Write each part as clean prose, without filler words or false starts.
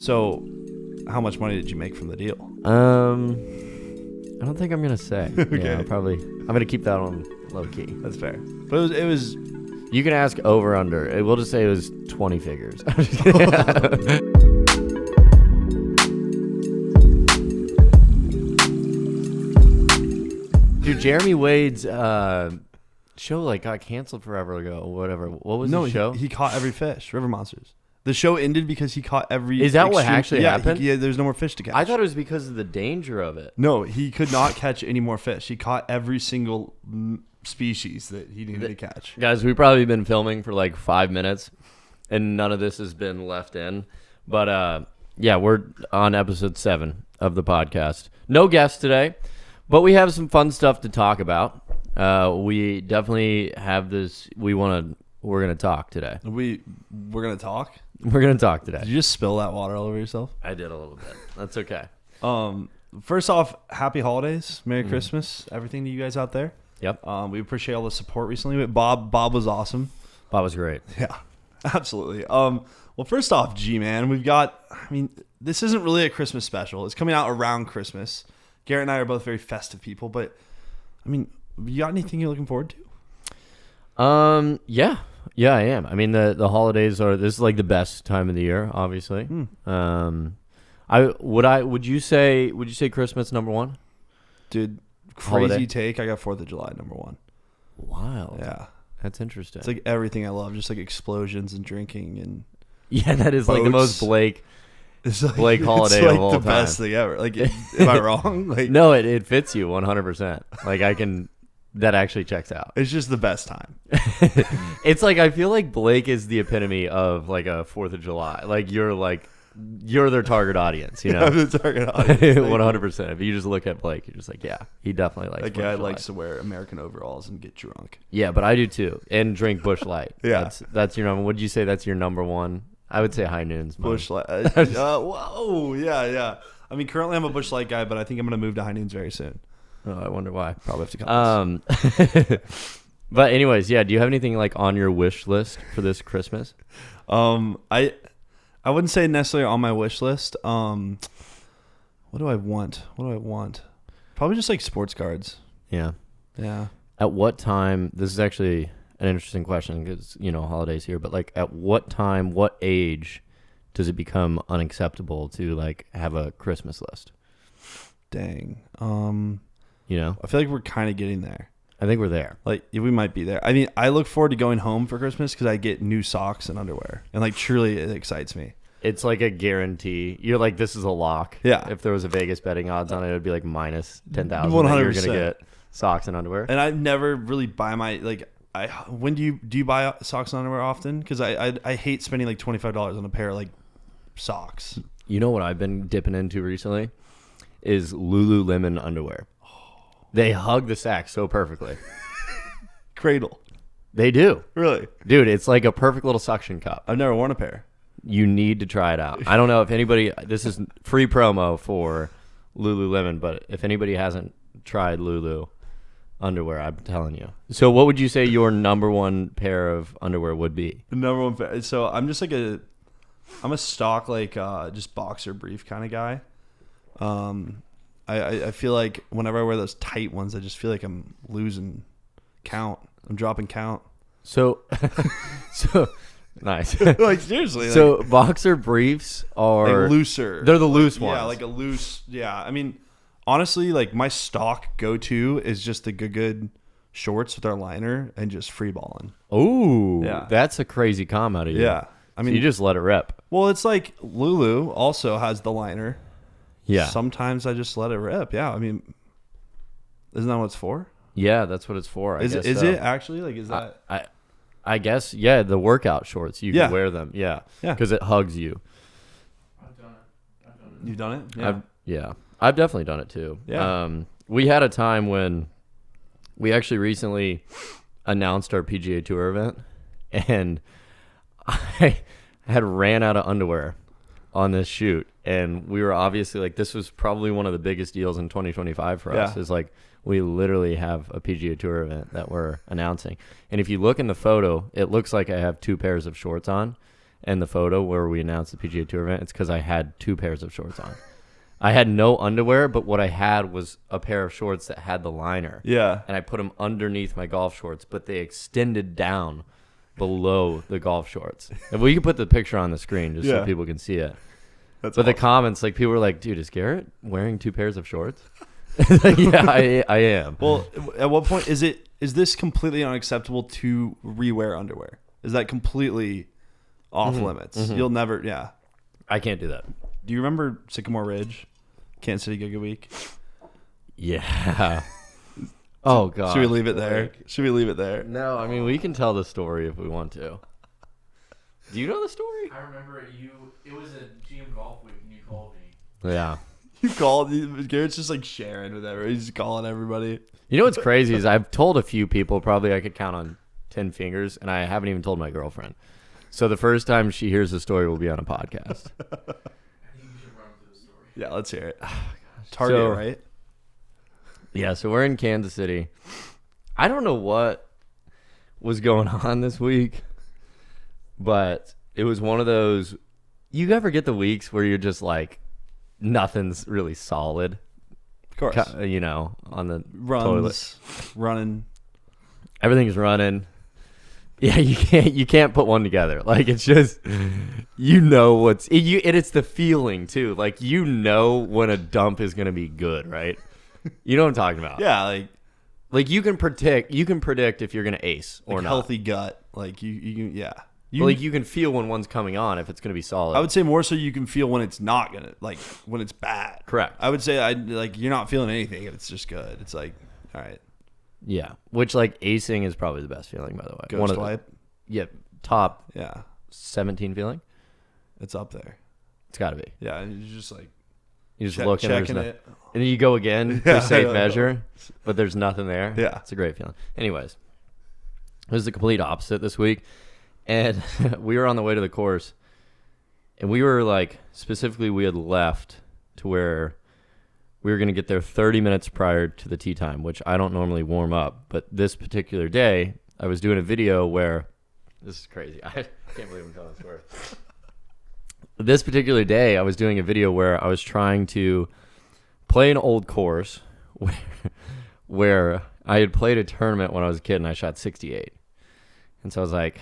So, how much money did you make from the deal? I don't think I'm gonna say. Okay. Yeah, I'm gonna keep that on low key. That's fair. But it was You can ask over under. We'll just say it was 20 figures. I'm just kidding. Dude, Jeremy Wade's show got canceled forever ago or whatever. What was the show? He caught every fish, River Monsters. The show ended because he caught every... Is that what actually happened? Yeah, there's no more fish to catch. I thought it was because of the danger of it. No, he could not catch any more fish. He caught every single species that he needed to catch. Guys, we've probably been filming for 5 minutes, and none of this has been left in. But, yeah, we're on episode 7 of the podcast. No guests today, but we have some fun stuff to talk about. We definitely have this... We're going to talk today. We're going to talk? We're going to talk today. Did you just spill that water all over yourself? I did a little bit. That's okay. First off, happy holidays. Merry Christmas. Everything to you guys out there. Yep. We appreciate all the support recently. Bob was awesome. Bob was great. Yeah, absolutely. Well, first off, G-Man, this isn't really a Christmas special. It's coming out around Christmas. Garrett and I are both very festive people, but, you got anything you're looking forward to? Yeah, I am. The holidays this is the best time of the year, obviously. Would you say Christmas number one? Dude, crazy Holiday. take. I got 4th of July number one. Wild. Yeah. That's interesting. It's everything I love, just explosions and drinking and yeah, that is boats. the most Blake It's Blake holiday it's of all the time. best thing ever. Am I wrong? No, it fits you 100%. That actually checks out. It's just the best time. It's I feel like Blake is the epitome of a 4th of July. You're their target audience, you know? I'm the target audience. 100%. If you just look at Blake, you're just yeah, he definitely likes That 4th guy of July. likes to wear American overalls and get drunk. Yeah, but I do too. And drink Busch Light. Yeah. That's your number. Would you say that's your number one? I would say High Noon's mine. Busch Light. Whoa, yeah. Currently I'm a Busch Light guy, but I think I'm going to move to High Noons very soon. Oh, I wonder why. Probably have to come. But anyways, yeah. Do you have anything on your wish list for this Christmas? I wouldn't say necessarily on my wish list. What do I want? Probably just sports cards. Yeah. Yeah. At what time? This is actually an interesting question because holidays here. But at what time, what age, does it become unacceptable to have a Christmas list? Dang. I feel like we're kind of getting there. I think we're there. We might be there. I look forward to going home for Christmas because I get new socks and underwear, and truly it excites me. It's a guarantee. You're this is a lock. Yeah. If there was a Vegas betting odds on it, it would be minus 10,000. 100%. You're gonna get socks and underwear. And I never really buy my when do you buy socks and underwear often? Because I hate spending $25 on a pair of socks. You know what I've been dipping into recently is Lululemon underwear. They hug the sack so perfectly. Cradle. They do. Really? Dude, it's a perfect little suction cup. I've never worn a pair. You need to try it out. I don't know if anybody, this is free promo for Lululemon, but if anybody hasn't tried Lulu underwear, I'm telling you. So what would you say your number one pair of underwear would be? The number one pair. So I'm just I'm a stock just boxer brief kind of guy. I feel like whenever I wear those tight ones, I just feel like I'm losing count. I'm dropping count. So nice. Seriously. So boxer briefs are looser. They're the loose ones. Yeah, a loose. Yeah. Honestly, my stock go-to is just the good shorts with our liner and just free balling. Oh, yeah. That's a crazy com out of you. Yeah. So you just let it rip. Well, it's Lulu also has the liner. Yeah. Sometimes I just let it rip. Yeah. Isn't that what it's for? Yeah, that's what it's for. Is it actually? Is that? I guess, yeah, the workout shorts. You can wear them. Yeah. Yeah. Because it hugs you. I've done it. You've done it? Yeah. I've definitely done it too. Yeah. We had a time when we actually recently announced our PGA Tour event, and I had ran out of underwear on this shoot, and we were obviously this was probably one of the biggest deals in 2025 for us. Is we literally have a PGA Tour event that we're announcing, and if you look in the photo, it looks like I have 2 pairs of shorts on, and the photo where we announced the PGA Tour event, it's because I had 2 pairs of shorts on. I had no underwear, but what I had was a pair of shorts that had the liner. Yeah. And I put them underneath my golf shorts, but they extended down below the golf shorts. If we could put the picture on the screen just so people can see it. That's but awesome. the comments, like people were like, dude, is Garrett wearing 2 pairs of shorts? Yeah, I am. Well, at what point is this completely unacceptable to rewear underwear? Is that completely off limits? You'll never, I can't do that. Do you remember Sycamore Ridge, Kansas City Giga Week? Yeah. Oh, God. Should we leave it there? No, I mean, we can tell the story if we want to. Do you know the story? I remember it was a GM Golf Week and you called me. Yeah. You called, Garrett's just like sharing with everybody. He's just calling everybody. You know what's crazy is I've told a few people, probably I could count on 10 fingers, and I haven't even told my girlfriend. So the first time she hears the story will be on a podcast. I think you should run through the story. Yeah, let's hear it. Target, right? Yeah, so we're in Kansas City. I don't know what was going on this week, but it was one of those, you ever get the weeks where you're just like, nothing's really solid? Of course. You know, on the Runs, toilet. running. Everything's running. Yeah, you can't put one together. Like, it's just, you know it's the feeling too. Like, you know when a dump is gonna be good, right? You know what I'm talking about? Yeah, like you can predict if you're gonna ace or like not. healthy gut. Like you You can feel when one's coming on if it's gonna be solid. I would say more so you can feel when it's not gonna, like when it's bad. Correct. I would say you're not feeling anything if it's just good. It's like, all right. Yeah, which like acing is probably the best feeling, by the way. Ghost wipe. Yeah, top. Yeah, 17 feeling. it's up there. It's got to be. Yeah, and you're just like You just look and there's checking it. and then you go again for safe measure, but there's nothing there. Yeah, it's a great feeling. Anyways, it was the complete opposite this week, and we were on the way to the course, and we were like, specifically, we had left to where we were going to get there 30 minutes prior to the tee time, which I don't normally warm up. But this particular day, I was doing a video where, this is crazy. I can't believe I'm telling this story. This particular day, I was doing a video where I was trying to play an old course where I had played a tournament when I was a kid and I shot 68. And so I was like,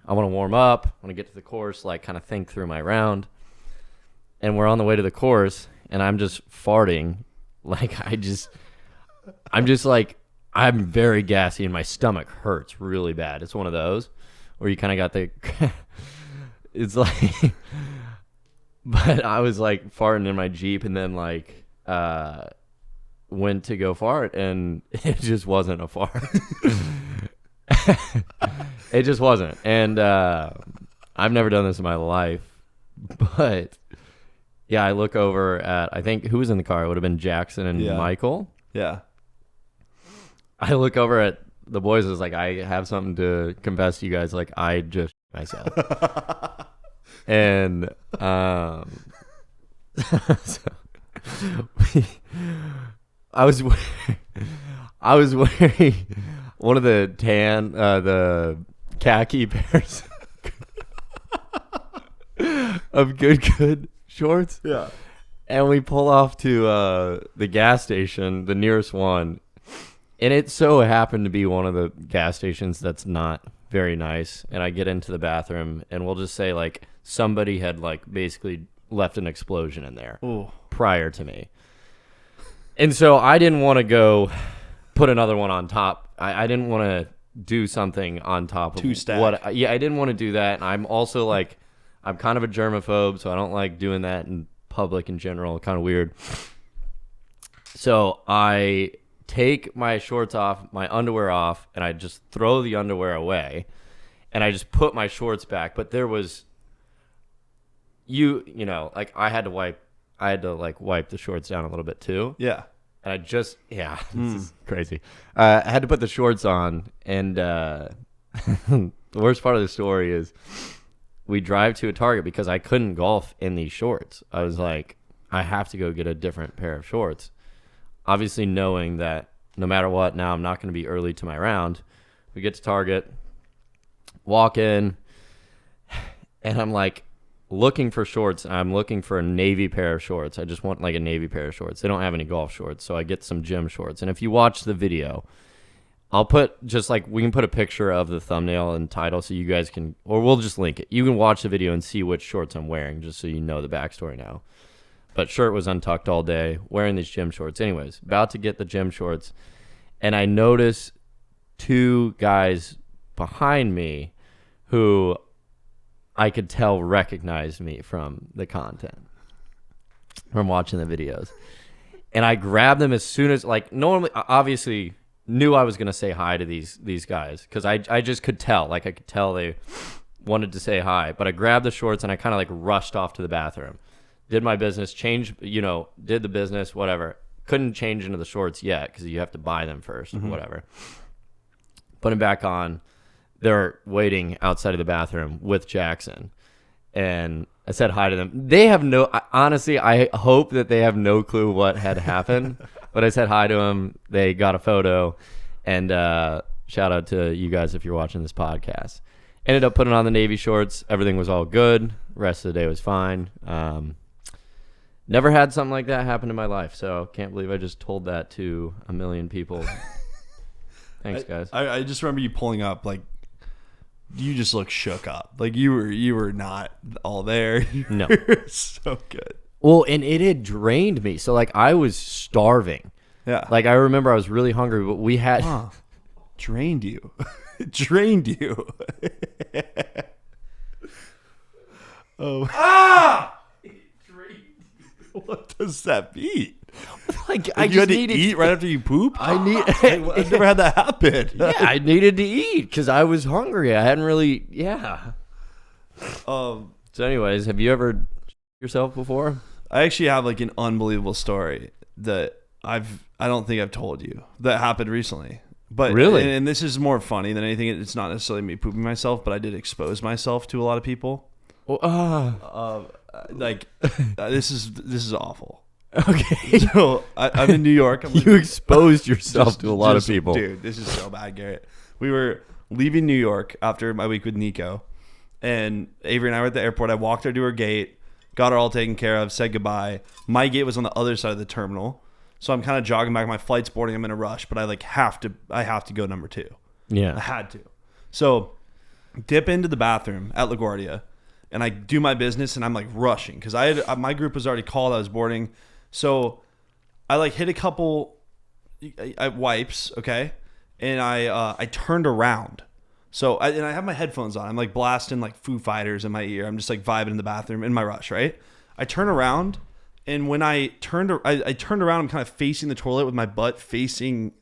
I want to warm up. I want to get to the course, like kind of think through my round. And we're on the way to the course, and I'm just farting. Like, I'm just like, I'm very gassy and my stomach hurts really bad. It's one of those where you kind of got the, it's like, but I was like farting in my Jeep and then like, went to go fart and it just wasn't a fart. It just wasn't. And, I've never done this in my life, but yeah, I look over at, I think, who was in the car? It would have been Jackson and Michael. Yeah. I look over at the boys. I was like, I have something to confess to you guys. Like, I just myself. And so I was wearing one of the khaki pairs of good shorts. Yeah. And we pull off to the gas station, the nearest one. And it so happened to be one of the gas stations that's not very nice. And I get into the bathroom, and we'll just say, like, somebody had, like, basically left an explosion in there prior to me. And so I didn't want to go put another one on top. I didn't want to do something on top of Two-stack. I didn't want to do that. And I'm also, like, I'm kind of a germaphobe, so I don't like doing that in public in general. Kind of weird. So I take my shorts off, my underwear off, and I just throw the underwear away, and I just put my shorts back. But there was, you know, like I had to wipe the shorts down a little bit too. Yeah. And this is crazy. I had to put the shorts on, and the worst part of the story is we drive to a Target because I couldn't golf in these shorts. I was like, I have to go get a different pair of shorts. Obviously knowing that no matter what, now I'm not going to be early to my round. We get to Target, walk in, and I'm like looking for shorts. I'm looking for a navy pair of shorts. I just want like a navy pair of shorts. They don't have any golf shorts, so I get some gym shorts. And if you watch the video, I'll put just like we can put a picture of the thumbnail and title so you guys can, or we'll just link it. You can watch the video and see which shorts I'm wearing just so you know the backstory now. But shirt was untucked all day, wearing these gym shorts. Anyways, about to get the gym shorts, and I notice two guys behind me who I could tell recognized me from the content, from watching the videos. And I grabbed them as soon as, like, normally, obviously, knew I was going to say hi to these guys because I just could tell. Like, I could tell they wanted to say hi. But I grabbed the shorts and I kind of, like, rushed off to the bathroom. Did my business, changed, did the business, whatever. Couldn't change into the shorts yet because you have to buy them first, whatever. Put them back on. They're waiting outside of the bathroom with Jackson. And I said hi to them. They have honestly, I hope that they have no clue what had happened. But I said hi to them. They got a photo. And shout out to you guys if you're watching this podcast. Ended up putting on the navy shorts. Everything was all good. Rest of the day was fine. Never had something like that happen in my life. So can't believe I just told that to a million people. Thanks, guys. I just remember you pulling up, like, you just look shook up. Like, you were not all there. No. So good. Well, and it had drained me. So, like, I was starving. Yeah. Like, I remember I was really hungry, but we had... Drained you. Drained you. Oh. What does that mean? Like, I just had to eat right after you poop? I've never had that happen. Yeah, I needed to eat because I was hungry. I hadn't really... Yeah. So anyways, have you ever yourself before? I actually have like an unbelievable story that I don't think I've told you that happened recently. But really, and this is more funny than anything. It's not necessarily me pooping myself, but I did expose myself to a lot of people. This is awful. Okay. So I'm in New York. You exposed yourself to a lot of people. Dude, this is so bad, Garrett. We were leaving New York after my week with Nico, and Avery and I were at the airport. I walked her to her gate, got her all taken care of, said goodbye. My gate was on the other side of the terminal, so I'm kind of jogging back. My flight's boarding. I'm in a rush, but I have to go number 2. Yeah. I had to. So dip into the bathroom at LaGuardia, and I do my business, and I'm like rushing because my group was already called. I was boarding. So I like hit a couple wipes, okay? And I turned around. So I have my headphones on. I'm like blasting like Foo Fighters in my ear. I'm just like vibing in the bathroom in my rush, right? I turn around, and when I turned around, I'm kind of facing the toilet with my butt facing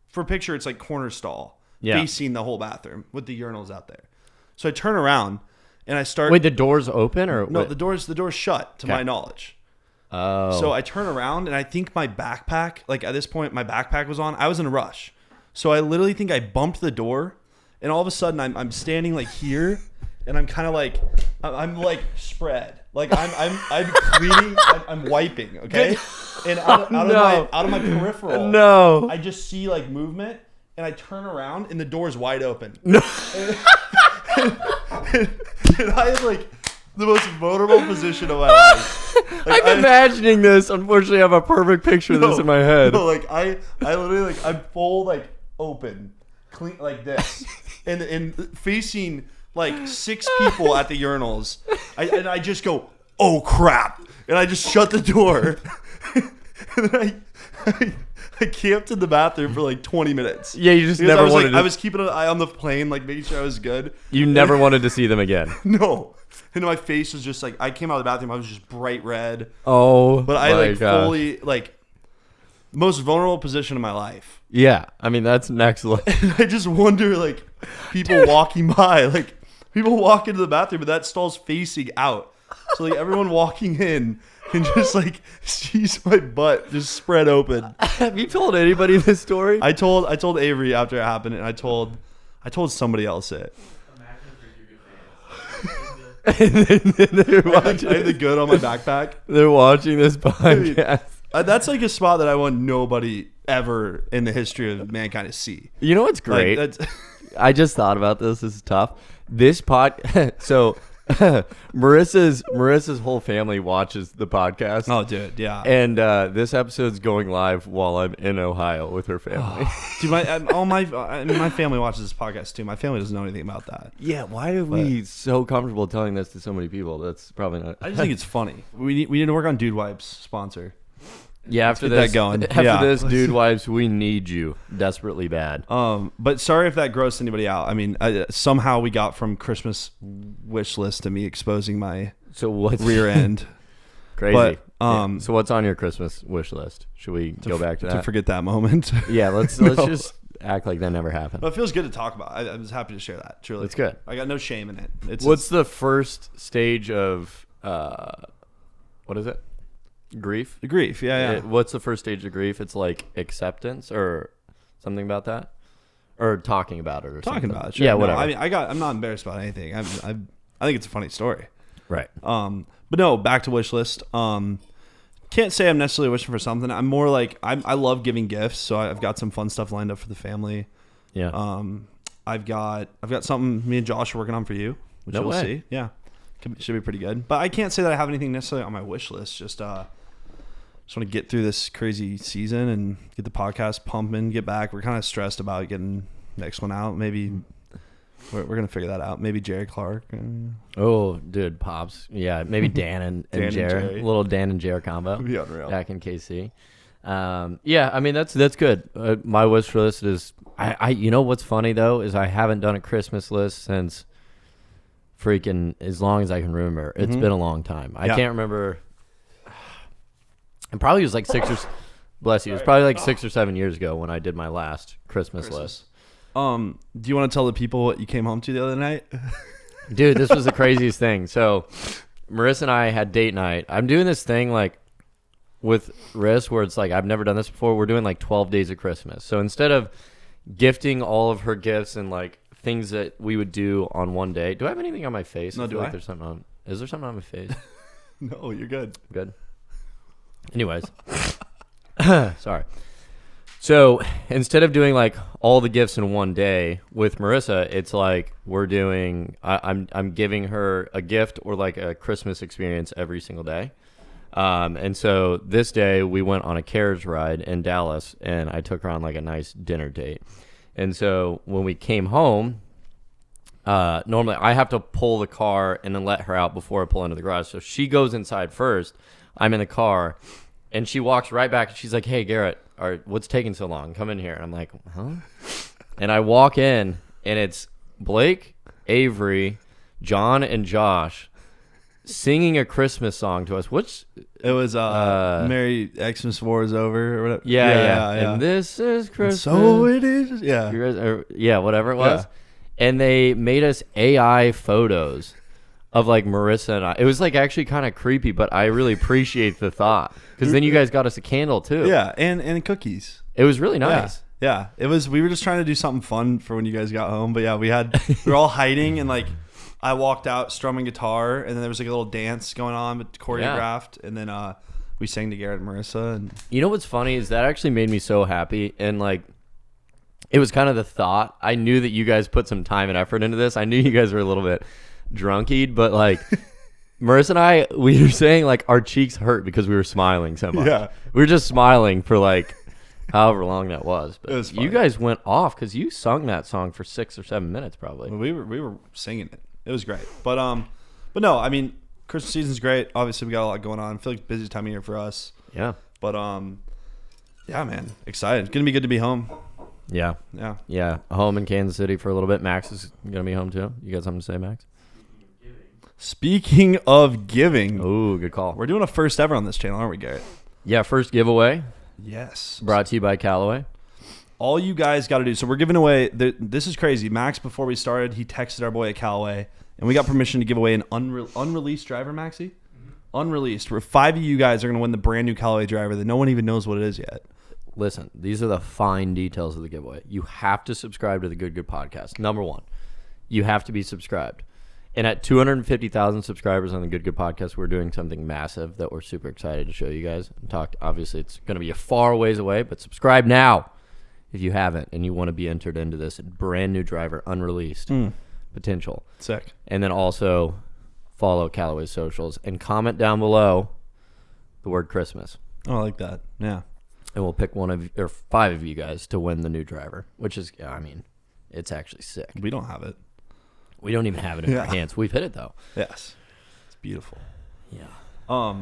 for picture, it's like corner stall, facing the whole bathroom with the urinals out there. So I turn around and I start. Wait, the door's open or no? what? The door's shut to my knowledge. Oh. So I turn around, and I think my backpack, like at this point, my backpack was on. I was in a rush. So I literally think I bumped the door, and all of a sudden I'm standing like here, and I'm kind of like, I'm like spread. Like I'm cleaning, I'm wiping, okay? And out of my peripheral, no, I just see like movement, and I turn around, and the door's wide open. No. And I had like the most vulnerable position of my life. Like, I'm imagining this. Unfortunately, I have a perfect picture of this in my head. No, like I literally like I'm full like open, clean like this, and facing like 6 people at the urinals. I just go, oh crap, and I just shut the door. And then I camped in the bathroom for like 20 minutes. Yeah, you just because never wanted. I was keeping an eye on the plane, like making sure I was good. You never wanted to see them again. No. And my face was just like, I came out of the bathroom, I was just bright red. Oh, but I like fully like most vulnerable position of my life. Yeah, I mean that's next level. And I just wonder, like, people walking by, like people walk into the bathroom, but that stall's facing out. So like everyone walking in can just like sees my butt just spread open. Have you told anybody this story? I told Avery after it happened, and I told somebody else it. And then they're watching. I have the good on my backpack. They're watching this podcast. That's like a spot that I want nobody ever in the history of mankind to see. You know what's great? Like, I just thought about this. This is tough. This so Marissa's whole family watches the podcast. Oh, dude, yeah. And this episode's going live while I'm in Ohio with her family. Dude, my family watches this podcast too. My family doesn't know anything about that. Yeah, why are we so comfortable telling this to so many people? That's probably not. I just think it's funny. We need to work on Dude Wipes sponsor. Yeah, after get this, that going. After this, Dude Wives, we need you desperately bad. But sorry if that grossed anybody out. I mean, somehow we got from Christmas wish list to me exposing my rear end. Crazy. But so what's on your Christmas wish list? Should we go back to that? To forget that moment. Yeah, let's just act like that never happened. But it feels good to talk about. I was happy to share that. Truly, it's good. I got no shame in it. What's the first stage of what is it? Grief? Grief, yeah. What's the first stage of grief? It's like acceptance or something about that, or talking about it, or talking something. about it. Sure. Yeah, whatever. I mean, I'm not embarrassed about anything. I think it's a funny story. Right. But no, back to wish list. Can't say I'm necessarily wishing for something. I'm more like I love giving gifts, so I've got some fun stuff lined up for the family. Yeah. I've got something me and Josh are working on for you, which you'll see. Yeah. Should be pretty good. But I can't say that I have anything necessarily on my wish list. Just want to get through this crazy season and get the podcast pumping, get back. We're kind of stressed about getting next one out. Maybe we're going to figure that out. Maybe Jerry Clark. Oh, dude, Pops. Yeah, maybe Dan and Jerry. Little Dan and Jerry combo. Be unreal. Back in KC. Yeah, I mean, that's good. My wish list is, I you know what's funny, though, is I haven't done a Christmas list since freaking as long as I can remember. It's been a long time. I can't remember. It probably was like bless you. It was probably like 6 or 7 years ago when I did my last Christmas list. Do you want to tell the people what you came home to the other night? Dude, this was the craziest thing. So Marissa and I had date night. I'm doing this thing like with Riss where it's like I've never done this before. We're doing like 12 days of Christmas. So instead of gifting all of her gifts and like things that we would do on one day. Do I have anything on my face? No, I feel like there's something on. Is there something on my face? No, you're good. Good. Anyways. Sorry. So instead of doing like all the gifts in one day with Marissa, it's like we're doing I'm giving her a gift or like a Christmas experience every single day. And so this day we went on a carriage ride in Dallas and I took her on like a nice dinner date. And so when we came home, normally I have to pull the car and then let her out before I pull into the garage. So she goes inside first. I'm in the car, and she walks right back. And she's like, "Hey, Garrett, what's taking so long? Come in here." And I'm like, "Huh?" And I walk in, and it's Blake, Avery, John, and Josh singing a Christmas song to us. Which it was Merry Xmas War is over or whatever. Yeah. And this is Christmas. So it is. Yeah. Whatever it was. Yeah. And they made us AI photos of like Marissa and I. It was like actually kind of creepy, but I really appreciate the thought because then you guys got us a candle too. Yeah, and cookies. It was really nice. Yeah. It was. We were just trying to do something fun for when you guys got home. But yeah, we were all hiding and like I walked out strumming guitar and then there was like a little dance going on, but choreographed, and then we sang to Garrett and Marissa. And you know what's funny is that actually made me so happy, and like it was kind of the thought. I knew that you guys put some time and effort into this. I knew you guys were a little bit drunkied, but like Marissa and I, we were saying like our cheeks hurt because we were smiling so much. Yeah, we were just smiling for like however long that was. But you guys went off because you sung that song for 6 or 7 minutes probably. We were singing it. It was great. But no, I mean Christmas season's great. Obviously we got a lot going on. I feel like busy time of year for us. Yeah. But yeah, man, excited. It's gonna be good to be home. Yeah. Home in Kansas City for a little bit. Max is gonna be home too. You got something to say, Max? Speaking of giving. Oh, good call. We're doing a first ever on this channel, aren't we, Garrett? Yeah, first giveaway. Yes. Brought to you by Callaway. All you guys got to do. So we're giving away. This is crazy. Max, before we started, he texted our boy at Callaway, and we got permission to give away an unreleased driver, Maxie? Mm-hmm. Unreleased. Where 5 of you guys are going to win the brand new Callaway driver that no one even knows what it is yet. Listen, these are the fine details of the giveaway. You have to subscribe to the Good Podcast. Number one, you have to be subscribed. And at 250,000 subscribers on the Good Podcast, we're doing something massive that we're super excited to show you guys. Obviously, it's going to be a far ways away, but subscribe now if you haven't and you want to be entered into this brand new driver, unreleased, potential. Sick. And then also follow Callaway socials and comment down below the word Christmas. Oh, I like that. Yeah. And we'll pick 5 of you guys to win the new driver, which is, I mean, it's actually sick. We don't have it. We don't even have it in our hands. We've hit it though. Yes. It's beautiful. Yeah.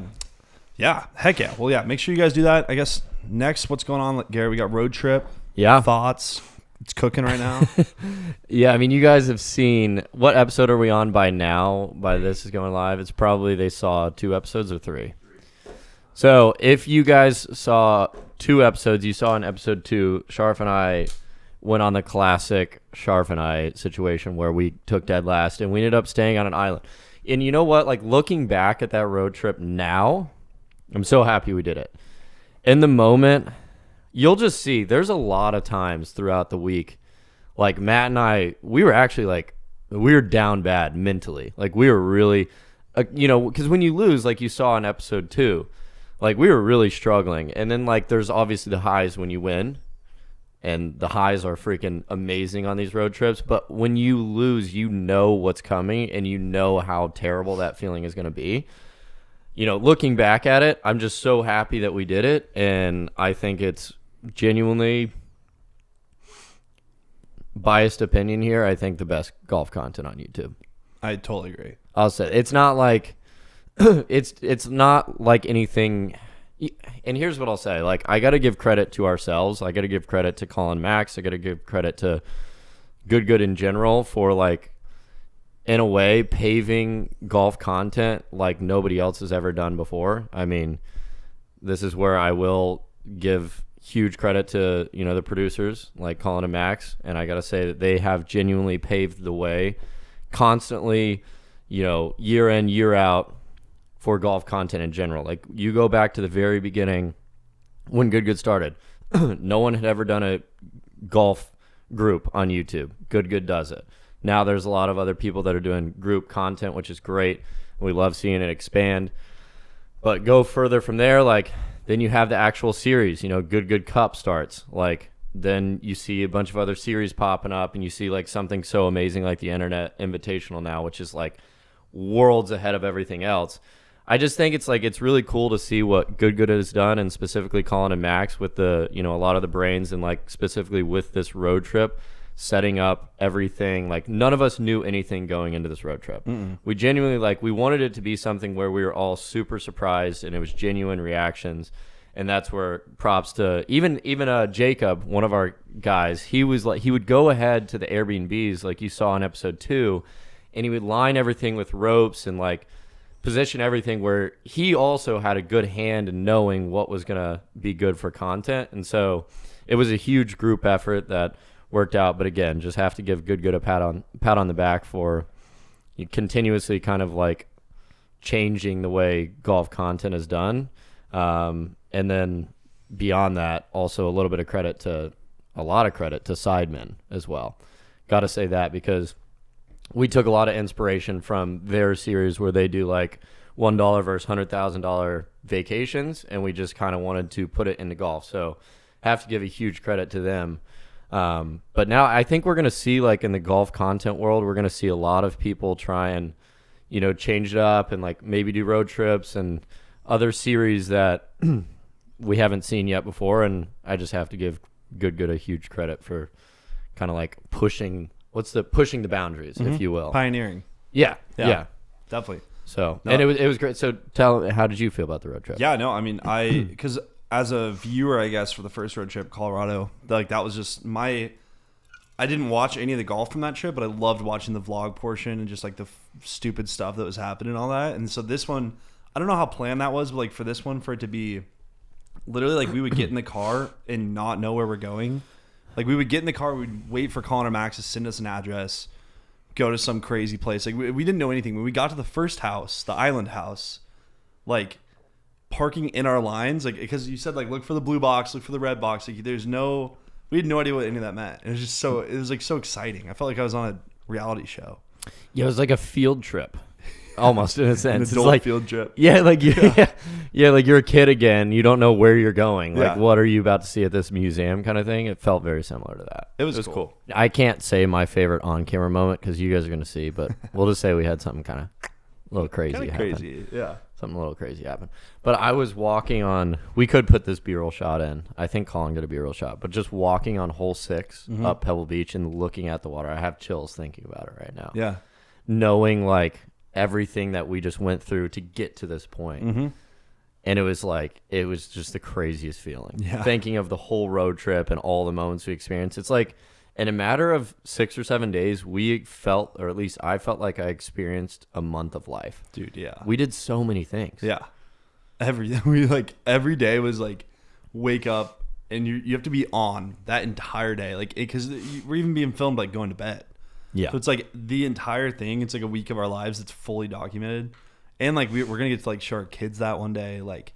Yeah. Heck yeah. Well, yeah. Make sure you guys do that. I guess next, what's going on, Gary? We got road trip. Yeah. Thoughts. It's cooking right now. Yeah. I mean, you guys have seen, what episode are we on by now? By this is going live. It's probably they saw 2 episodes or 3. So if you guys saw 2 episodes, you saw in episode 2, Sharf and I went on the classic Sharf and I situation where we took dead last and we ended up staying on an island. And you know what? Like looking back at that road trip now, I'm so happy we did it. In the moment, you'll just see there's a lot of times throughout the week, like Matt and I, we were actually like, we were down bad mentally. Like we were really, because when you lose, like you saw in episode 2, like we were really struggling. And then like there's obviously the highs when you win, and the highs are freaking amazing on these road trips. But when you lose, you know what's coming and you know how terrible that feeling is going to be. Looking back at it, I'm just so happy that we did it. And I think it's genuinely, biased opinion here, I think the best golf content on YouTube. I totally agree. I'll say it's not like it's not like anything. And here's what I'll say. Like, I got to give credit to ourselves. I got to give credit to Colin Max. I got to give credit to Good in general for, like, in a way, paving golf content like nobody else has ever done before. I mean, this is where I will give huge credit to, the producers like Colin and Max. And I got to say that they have genuinely paved the way constantly, year in, year out, for golf content in general. Like, you go back to the very beginning when Good started. No one had ever done a golf group on YouTube. Good does it. Now there's a lot of other people that are doing group content, which is great. We love seeing it expand. But go further from there, like, then you have the actual series. Good Cup starts. Like, then you see a bunch of other series popping up, and you see, like, something so amazing like the Internet Invitational now, which is, like, worlds ahead of everything else. I just think it's really cool to see what Good has done, and specifically Colin and Max with the, a lot of the brains, and like specifically with this road trip, setting up everything. Like, none of us knew anything going into this road trip. We genuinely, we wanted it to be something where we were all super surprised and it was genuine reactions. And that's where props to even Jacob, one of our guys. He was like, he would go ahead to the Airbnbs like you saw in episode 2, and he would line everything with ropes and like position everything where he also had a good hand in knowing what was going to be good for content. And so it was a huge group effort that worked out. But again, just have to give Good a pat on the back for continuously kind of like changing the way golf content is done. And then beyond that, also a lot of credit to Sidemen as well. Got to say that because we took a lot of inspiration from their series where they do like $1 versus $100,000 vacations, and we just kind of wanted to put it into golf. So have to give a huge credit to them. But now I think we're going to see, like, in the golf content world, we're going to see a lot of people try and, change it up and like maybe do road trips and other series that we haven't seen yet before. And I just have to give Good a huge credit for kind of like pushing the boundaries, if you will. Pioneering. Yeah. Definitely. So, No. and it was great. So how did you feel about the road trip? Yeah, no, I mean, because as a viewer, I guess, for the first road trip, Colorado, like, that was just I didn't watch any of the golf from that trip, but I loved watching the vlog portion and just like the stupid stuff that was happening and all that. And so this one, I don't know how planned that was, but like for this one, for it to be literally like we would get in the car and not know where we're going. Like, we would get in the car, we'd wait for Colin or Max to send us an address, go to some crazy place. Like, we didn't know anything. When we got to the first house, the island house, like, parking in our lines, like, because you said, like, look for the blue box, look for the red box. Like, we had no idea what any of that meant. It was just so exciting. I felt like I was on a reality show. Yeah, it was like a field trip. Almost, in a sense. An adult field trip. Yeah, like, yeah. Yeah, like you're a kid again. You don't know where you're going. Yeah. Like, what are you about to see at this museum kind of thing? It felt very similar to that. It was cool. I can't say my favorite on-camera moment because you guys are going to see, but we'll just say we had something kind of a little crazy Kind of happen. crazy, yeah. Something a little crazy happened. But I was walking on, we could put this B-roll shot in. I think Colin got a B-roll shot. But just walking on hole 6 up Pebble Beach and looking at the water, I have chills thinking about it right now. Yeah. Knowing like everything that we just went through to get to this point. Mm-hmm. And it was just the craziest feeling. Yeah. Thinking of the whole road trip and all the moments we experienced. It's like in a matter of 6 or 7 days, we felt, or at least I felt like I experienced a month of life. Dude, yeah. We did so many things. Yeah. Every day was like wake up and you have to be on that entire day. Like, because we're even being filmed like going to bed. Yeah. So it's like the entire thing. It's like a week of our lives that's fully documented. And like we're going to get to like show our kids that one day. Like,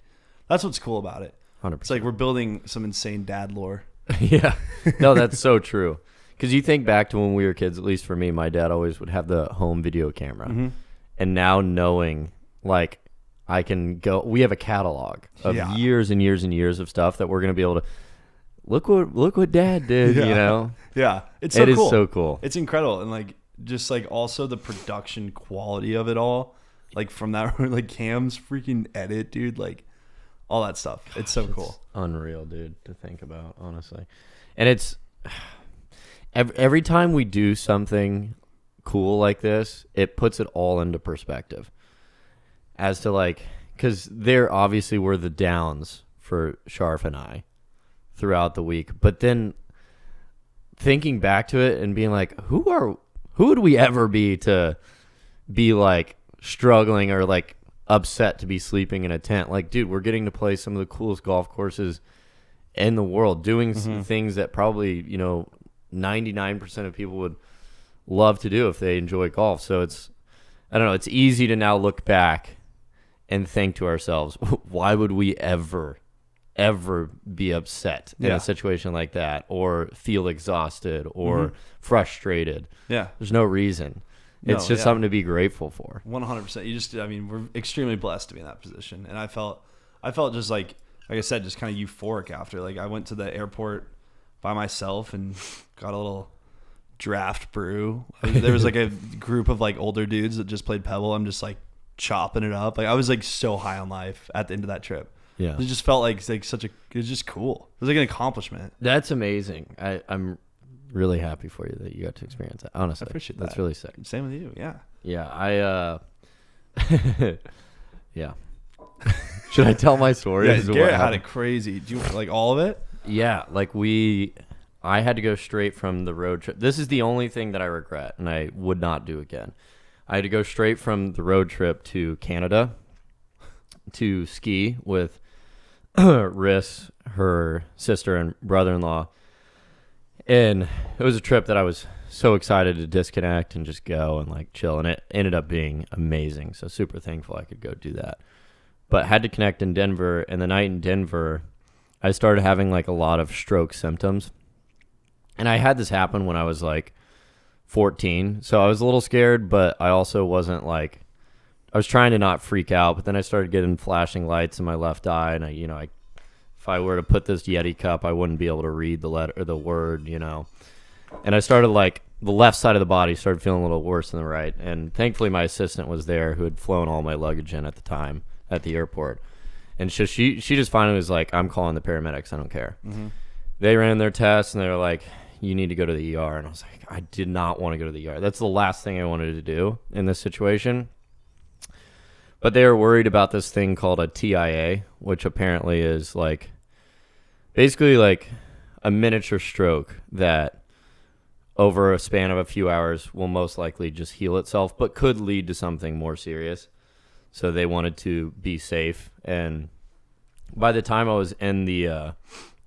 that's what's cool about it. 100%. It's like we're building some insane dad lore. Yeah. No, that's so true. Because you think back to when we were kids, at least for me, my dad always would have the home video camera. Mm-hmm. And now knowing, like, I can go, we have a catalog of Yeah. years and years and years of stuff that we're going to be able to, look what dad did, Yeah. you know? Yeah. It's so It cool. is so cool. It's incredible. And like, just like also the production quality of it all. Like from that, like Cam's freaking edit, dude. Like all that stuff. It's so cool. Unreal, dude, to think about, honestly. And it's every time we do something cool like this, it puts it all into perspective as to like, because there obviously were the downs for Sharf and I throughout the week, but then thinking back to it and being like, who would we ever be to be like struggling or like upset to be sleeping in a tent? Like, dude, we're getting to play some of the coolest golf courses in the world, doing some things that probably, 99% of people would love to do if they enjoy golf. So it's, I don't know, it's easy to now look back and think to ourselves, why would we ever be upset in a situation like that or feel exhausted or frustrated? Yeah. There's no reason. It's just something to be grateful for. 100%. We're extremely blessed to be in that position. And I felt just like I said, just kind of euphoric after. Like I went to the airport by myself and got a little draft brew. There was like a group of like older dudes that just played Pebble. I'm just like chopping it up. Like I was like so high on life at the end of that trip. Yeah. It just felt like it was just cool. It was like an accomplishment. That's amazing. I'm really happy for you that you got to experience that. Honestly, I appreciate that's that. really sick. Same with you. Yeah. Yeah. Yeah. Should I tell my story? Yeah, Garrett had it crazy. Do you like all of it? Yeah, like I had to go straight from the road trip. This is the only thing that I regret and I would not do again. I had to go straight from the road trip to Canada to ski with Riss, her sister and brother-in-law. And it was a trip that I was so excited to disconnect and just go and like chill. And it ended up being amazing. So super thankful I could go do that. But had to connect in Denver. And the night in Denver, I started having like a lot of stroke symptoms. And I had this happen when I was like 14. So I was a little scared, but I also wasn't like, I was trying to not freak out. But then I started getting flashing lights in my left eye. And if I were to put this Yeti cup, I wouldn't be able to read the letter or the word, And I started like the left side of the body started feeling a little worse than the right. And thankfully my assistant was there who had flown all my luggage in at the time at the airport. And so she just finally was like, I'm calling the paramedics. I don't care. Mm-hmm. They ran their tests and they were like, you need to go to the ER. And I was like, I did not want to go to the ER. That's the last thing I wanted to do in this situation. But they were worried about this thing called a TIA, which apparently is like basically like a miniature stroke that over a span of a few hours will most likely just heal itself, but could lead to something more serious. So they wanted to be safe. And by the time I was in the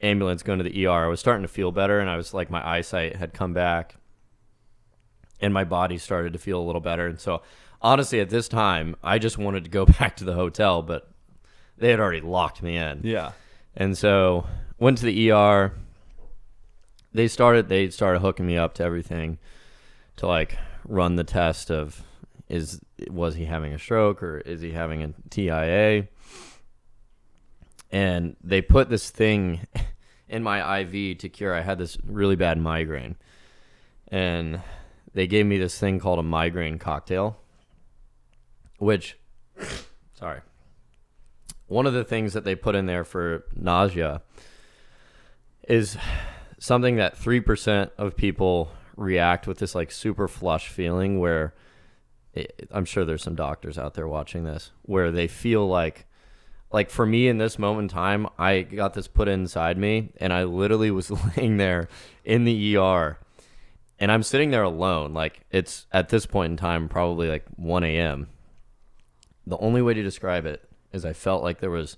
ambulance going to the ER, I was starting to feel better. And I was like, my eyesight had come back and my body started to feel a little better. And so honestly, at this time, I just wanted to go back to the hotel, but they had already locked me in. Yeah. And so went to the ER. They started hooking me up to everything to like run the test of was he having a stroke or is he having a TIA? and they put this thing in my IV to cure. I had this really bad migraine, and they gave me this thing called a migraine cocktail, which, sorry, one of the things that they put in there for nausea is something that 3% of people react with, this like super flush feeling where I'm sure there's some doctors out there watching this where they feel like for me in this moment in time, I got this put inside me and I literally was laying there in the ER and I'm sitting there alone. Like, it's at this point in time, probably like 1 a.m. The only way to describe it is I felt like there was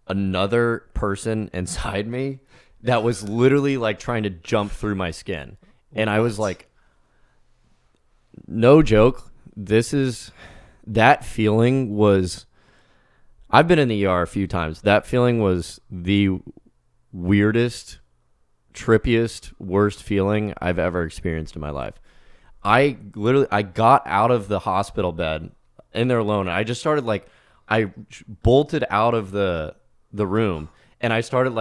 another person inside me that was literally like trying to jump through my skin. And I was like, no joke. That feeling was, I've been in the ER a few times. That feeling was the weirdest, trippiest, worst feeling I've ever experienced in my life. I got out of the hospital bed in there alone. And I just started I bolted out of the room and I started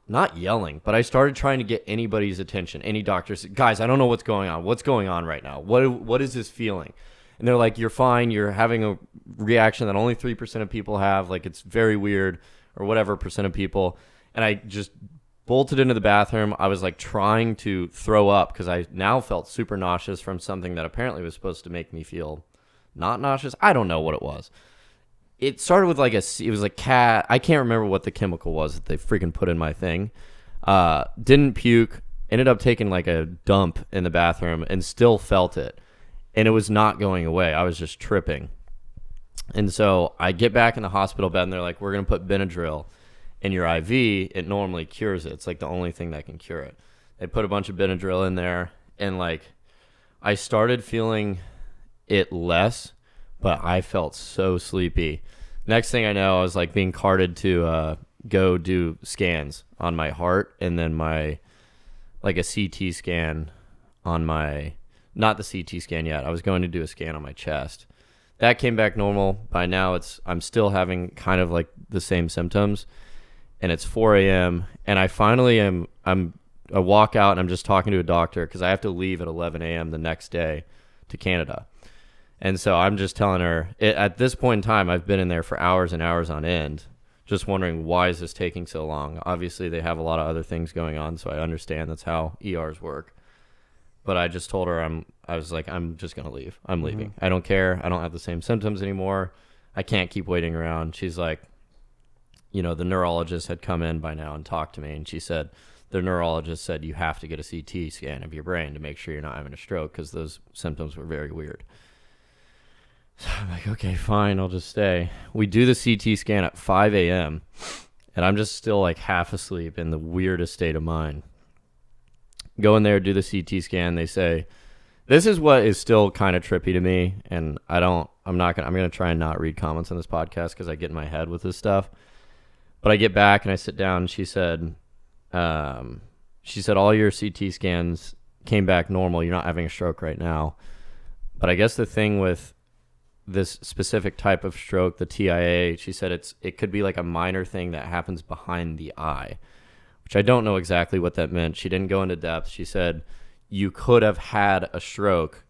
not yelling, but I started trying to get anybody's attention, any doctors. Guys, I don't know what's going on. What's going on right now? What is this feeling? And they're like, you're fine. You're having a reaction that only 3% of people have. Like, it's very weird, or whatever percent of people. And I just bolted into the bathroom. I was trying to throw up because I now felt super nauseous from something that apparently was supposed to make me feel not nauseous. I don't know what it was. It started with it was cat. I can't remember what the chemical was that they freaking put in my thing. Didn't puke. Ended up taking a dump in the bathroom and still felt it. And it was not going away. I was just tripping. And so I get back in the hospital bed and they're like, we're going to put Benadryl in your IV. It normally cures it. It's the only thing that can cure it. They put a bunch of Benadryl in there and I started feeling it less, but I felt so sleepy. Next thing I know, I was being carted to go do scans on my heart and then a CT scan on my, not the CT scan yet. I was going to do a scan on my chest. That came back normal. By now I'm still having kind of the same symptoms, and it's 4 a.m. and I finally I walk out and I'm just talking to a doctor because I have to leave at 11 a.m. the next day to Canada. And so I'm just telling her, at this point in time, I've been in there for hours and hours on end, just wondering, why is this taking so long? Obviously, they have a lot of other things going on, so I understand that's how ERs work. But I just told her, I was like, I'm just going to leave. I'm leaving. Mm-hmm. I don't care. I don't have the same symptoms anymore. I can't keep waiting around. She's like, the neurologist had come in by now and talked to me, and she said, the neurologist said, you have to get a CT scan of your brain to make sure you're not having a stroke because those symptoms were very weird. So I'm like, okay, fine, I'll just stay. We do the CT scan at 5 a.m., and I'm just still half asleep in the weirdest state of mind. Go in there, do the CT scan. They say, this is what is still kind of trippy to me, and I'm going to try and not read comments on this podcast because I get in my head with this stuff. But I get back and I sit down, and she said, all your CT scans came back normal. You're not having a stroke right now. But I guess the thing with this specific type of stroke, the TIA, she said it could be a minor thing that happens behind the eye, which I don't know exactly what that meant. She didn't go into depth. She said you could have had a stroke.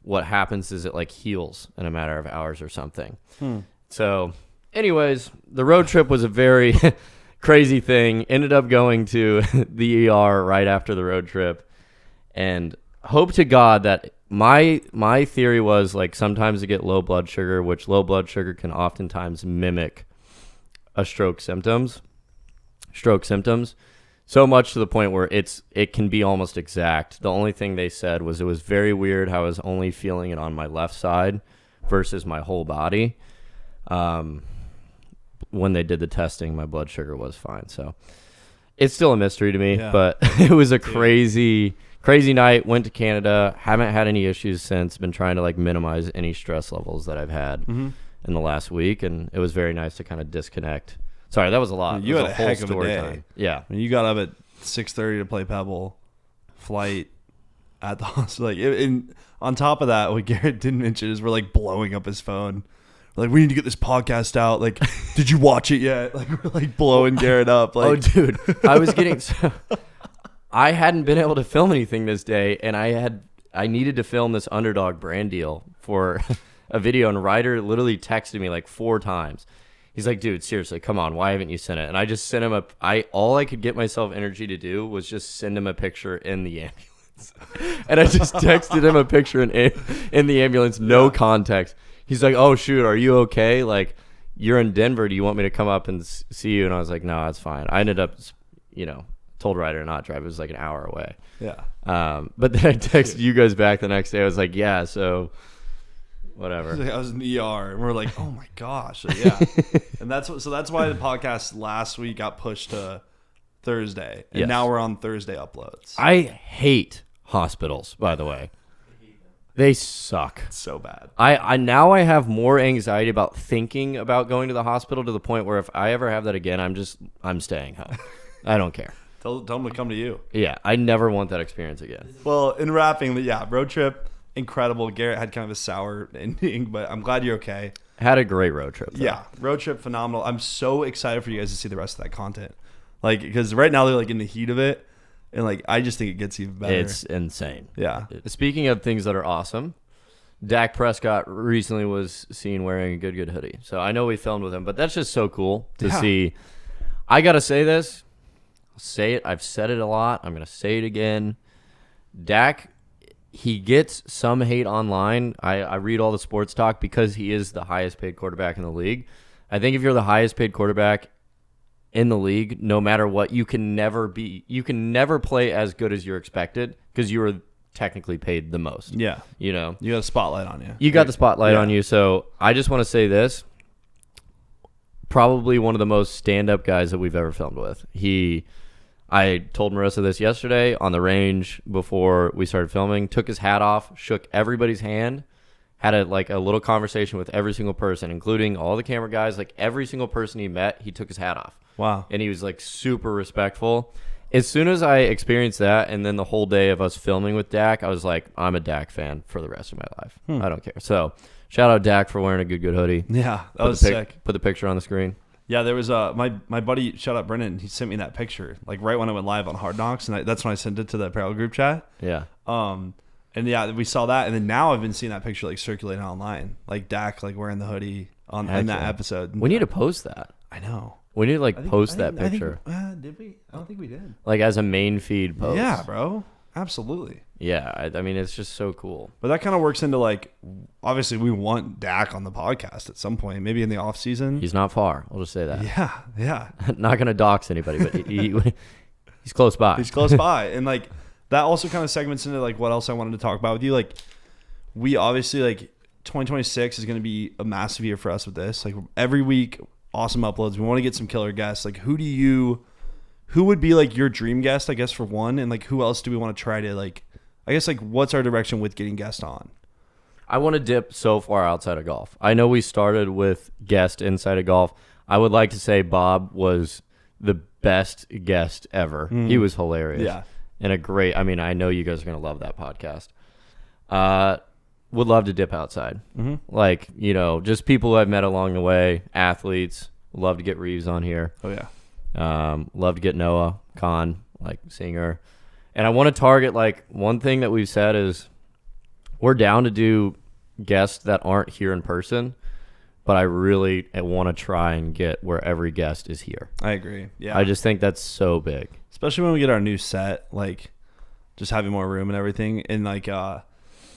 What happens is it heals in a matter of hours or something. So anyways, the road trip was a very crazy thing. Ended up going to the ER right after the road trip, and hope to God that my theory was sometimes you get low blood sugar, which low blood sugar can oftentimes mimic a stroke symptoms, so much to the point where it can be almost exact. The only thing they said was it was very weird how I was only feeling it on my left side versus my whole body. When they did the testing, my blood sugar was fine. So it's still a mystery to me, but it was a crazy night. Went to Canada. Haven't had any issues since. Been trying to minimize any stress levels that I've had in the last week, and it was very nice to kind of disconnect. Sorry, that was a lot. You had a heck of a day. Time. Yeah. You got up at 6:30 to play Pebble, flight at the hospital. And on top of that, what Garrett didn't mention is we're blowing up his phone. Like, we need to get this podcast out. Like, did you watch it yet? Like, we're like blowing Garrett up. Like, Oh, dude, I was getting. I hadn't been able to film anything this day, and I needed to film this Underdog brand deal for a video, and Ryder literally texted me like 4 times. He's like, dude, seriously, come on, why haven't you sent it? And I just sent him all I could get myself energy to do was just send him a picture in the ambulance. And I just texted him a picture in the ambulance, no context. He's like, oh, shoot, are you okay? Like, you're in Denver. Do you want me to come up and see you? And I was like, no, that's fine. I ended up, told Ryder to not drive. It was like an hour away. yeah. But then I texted you guys back the next day. I was like, yeah, so whatever. I was in the ER, and we're like, oh my gosh. So, yeah. And that's why the podcast last week got pushed to Thursday. And Yes. now we're on Thursday uploads. I hate hospitals, by the way. They suck. It's so bad. I now have more anxiety about thinking about going to the hospital to the point where if I ever have that again, I'm staying home. I don't care. Tell them to come to you. Yeah, I never want that experience again. Well, in wrapping, yeah, road trip, incredible. Garrett had kind of a sour ending, but I'm glad you're okay. Had a great road trip, though. Yeah, road trip, phenomenal. I'm so excited for you guys to see the rest of that content. Like, because right now they're like in the heat of it, and like I just think it gets even better. It's insane. Yeah. Speaking of things that are awesome, Dak Prescott recently was seen wearing a good hoodie. So I know we filmed with him, but that's just so cool to see. I got to say this. I'll say it. I've said it a lot. I'm going to say it again. Dak, he gets some hate online. I read all the sports talk because he is the highest paid quarterback in the league. I think if you're the highest paid quarterback in the league, no matter what, you can never play as good as you're expected because you were technically paid the most. Yeah. You know, You got a spotlight on you. you got the spotlight on you. So I just want to say this. Probably one of the most stand-up guys that we've ever filmed with. I told Marissa this yesterday on the range before we started filming, took his hat off, shook everybody's hand, had a little conversation with every single person, including all the camera guys. Like every single person he met, he took his hat off. Wow. And he was like super respectful. As soon as I experienced that, and then the whole day of us filming with Dak, I was like, I'm a Dak fan for the rest of my life. I don't care. So shout out Dak for wearing a good hoodie. Yeah, that was sick. Put the picture on the screen. Yeah, there was my buddy, shout out Brennan, he sent me that picture like right when I went live on Hard Knocks, and that's when I sent it to the apparel group chat. Yeah. And yeah, we saw that, and then now I've been seeing that picture like circulating online, like Dak like wearing the hoodie in that episode. We need to post that. I know. We need to post that I think, picture. did we? I don't think we did. Like as a main feed post. Yeah, bro. Absolutely. Yeah, I mean, it's just so cool. But that kind of works into like, obviously we want Dak on the podcast at some point, maybe in the off season. He's not far. I'll just say that. Yeah. Not going to dox anybody, but he's close by. He's close by. And like that also kind of segments into like what else I wanted to talk about with you. Like we obviously like 2026 is going to be a massive year for us with this. Like every week, awesome uploads. We want to get some killer guests. Like who would be like your dream guest, I guess, for one? And like who else do we want to try to like, I guess like what's our direction with getting guests on? I want to dip so far outside of golf. I know we started with guest inside of golf. I would like to say Bob was the best guest ever. He was hilarious. Yeah. And I know you guys are going to love that podcast. Would love to dip outside. Like, just people who I've met along the way, athletes. Love to get Reeves on here. Oh yeah. Love to get Noah Khan, like singer. And I want to target like one thing that we've said is we're down to do guests that aren't here in person, but I really want to try and get where every guest is here. I agree. Yeah. I just think that's so big. Especially when we get our new set, like just having more room and everything. And like, I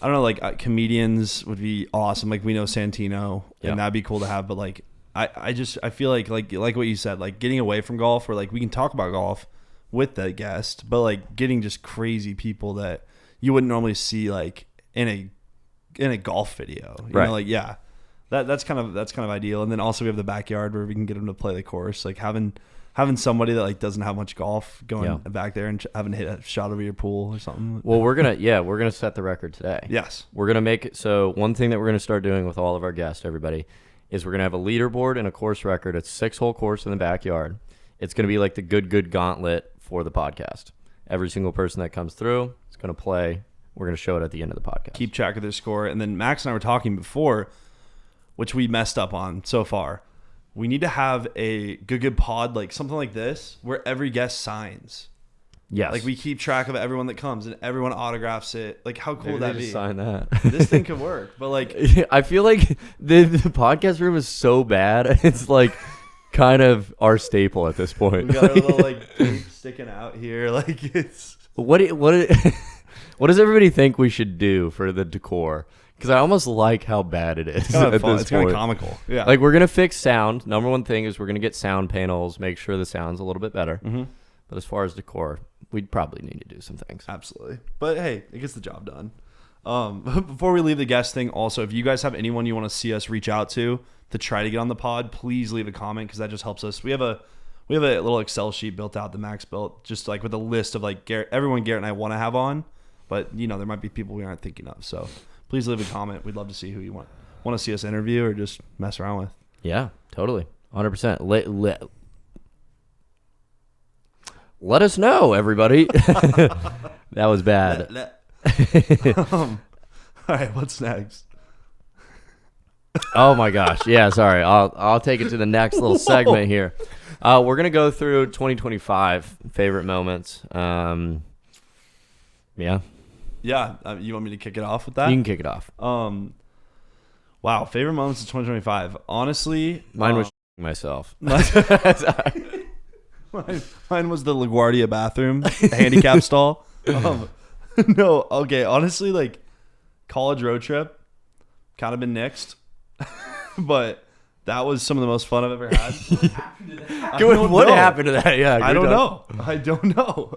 don't know, like comedians would be awesome. Like we know Santino and that'd be cool to have. But like, I feel like what you said, like getting away from golf where like we can talk about golf with the guest, but like getting just crazy people that you wouldn't normally see like in a golf video. You know, like, yeah, that's kind of ideal. And then also we have the backyard where we can get them to play the course, like having somebody that like doesn't have much golf going back there and having to hit a shot over your pool or something. Well, we're gonna set the record today. Yes, we're gonna make it. So one thing that we're gonna start doing with all of our guests, everybody, is we're gonna have a leaderboard and a course record. It's 6-hole course in the backyard. It's gonna be like the good gauntlet for the podcast. Every single person that comes through is gonna play. We're gonna show it at the end of the podcast. Keep track of their score. And then Max and I were talking before. which we messed up on so far. We need to have a good pod, like something like this, where every guest signs. Yes. Like we keep track of everyone that comes and everyone autographs it. Like how cool would that be? Sign that. This thing could work, but like I feel like the podcast room is so bad. It's like kind of our staple at this point. we got our little like tape sticking out here. Like it's what does everybody think we should do for the decor? Because I almost like how bad it is kind at of fun. this It's kind point. of comical. Yeah. Like we're gonna fix sound. Number one thing is we're gonna get sound panels, make sure the sound's a little bit better. Mm-hmm. But as far as decor, we'd probably need to do some things. Absolutely. But hey, it gets the job done. Before we leave the guest thing, also, if you guys have anyone you want to see us reach out to try to get on the pod, please leave a comment because that just helps us. We have a little Excel sheet built out, the Max built, just like with a list of like everyone Garrett and I want to have on, but there might be people we aren't thinking of. So please leave a comment. We'd love to see who you want to see us interview or just mess around with. Yeah, totally, 100%. Let us know, everybody. That was bad. All right, what's next? Oh my gosh. Yeah, sorry. I'll take it to the next little segment here. We're gonna go through 2025 favorite moments. Yeah. Yeah. You want me to kick it off with that? You can kick it off. Wow, favorite moments of 2025. Honestly, Mine was myself. Mine was the LaGuardia bathroom, the handicap stall. No, okay. Honestly, like college road trip, kind of been nixed, but that was some of the most fun I've ever had. What happened to that? Yeah, I don't know. I don't know.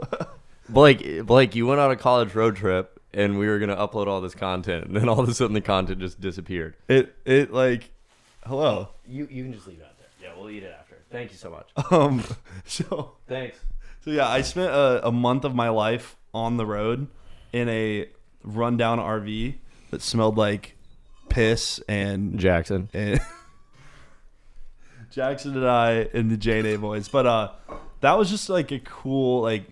Blake, you went on a college road trip, and we were gonna upload all this content, and then all of a sudden the content just disappeared. It like, hello. You can just leave it out there. Yeah, we'll eat it after. Thank you so much. So Thanks. So yeah, I spent a month of my life on the road in a rundown RV that smelled like piss and Jackson. Jackson and I and the J&A boys. But that was just like a cool, like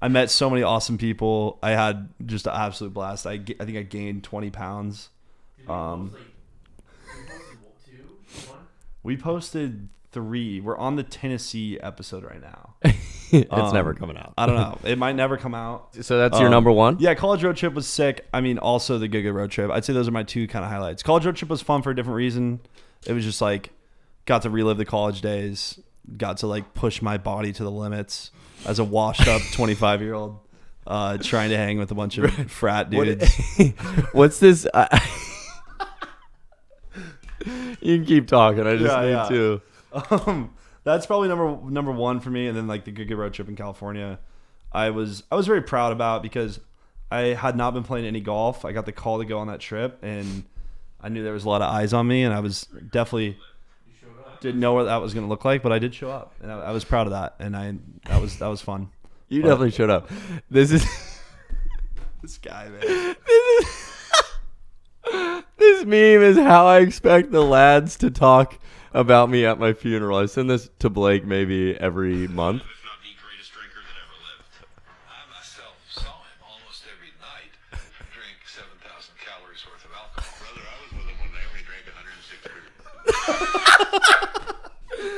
I met so many awesome people. I had just an absolute blast. I think I gained 20 pounds. We posted 3. We're on the Tennessee episode right now. It's never coming out. I don't know. It might never come out. So that's your number one? Yeah, college road trip was sick. I mean, also the Good road trip. I'd say those are my 2 kind of highlights. College road trip was fun for a different reason. It was just like, got to relive the college days. Got to like push my body to the limits as a washed up 25-year-old trying to hang with a bunch of frat dudes. What's this? You can keep talking. I just need to. That's probably number 1 for me, and then like the Good road trip in California, I was very proud about because I had not been playing any golf. I got the call to go on that trip, and I knew there was a lot of eyes on me, and I was definitely didn't know what that was going to look like, but I did show up, and I was proud of that, and that was fun. You definitely showed up. This is this guy, man. This meme is how I expect the lads to talk about me at my funeral. I send this to Blake maybe every month. If not the greatest drinker that ever lived. I myself saw him almost every night drink 7,000 calories worth of alcohol. Brother, I was with him one day when he drank 106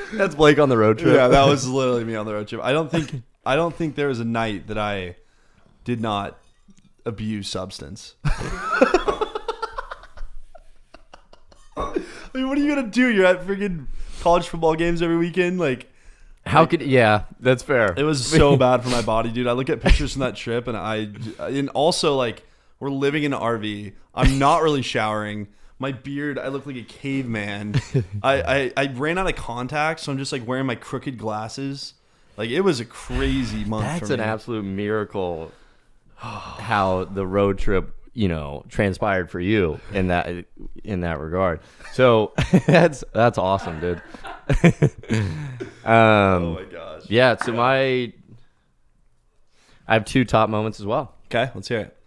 beers. That's Blake on the road trip. Yeah, that was literally me on the road trip. I don't think there was a night that I did not abuse substance. I mean, what are you gonna do? You're at freaking college football games every weekend. Like, How could? Yeah, that's fair. it was so bad for my body, dude. I look at pictures from that trip, and also like we're living in an RV. I'm not really showering. My beard, I look like a caveman. I ran out of contacts, so I'm just like wearing my crooked glasses. Like it was a crazy month. That's for an me. absolute miracle. How the road trip, transpired for you in that regard. So that's awesome, dude. Oh my gosh. Yeah. So I have 2 top moments as well. Okay, let's hear it.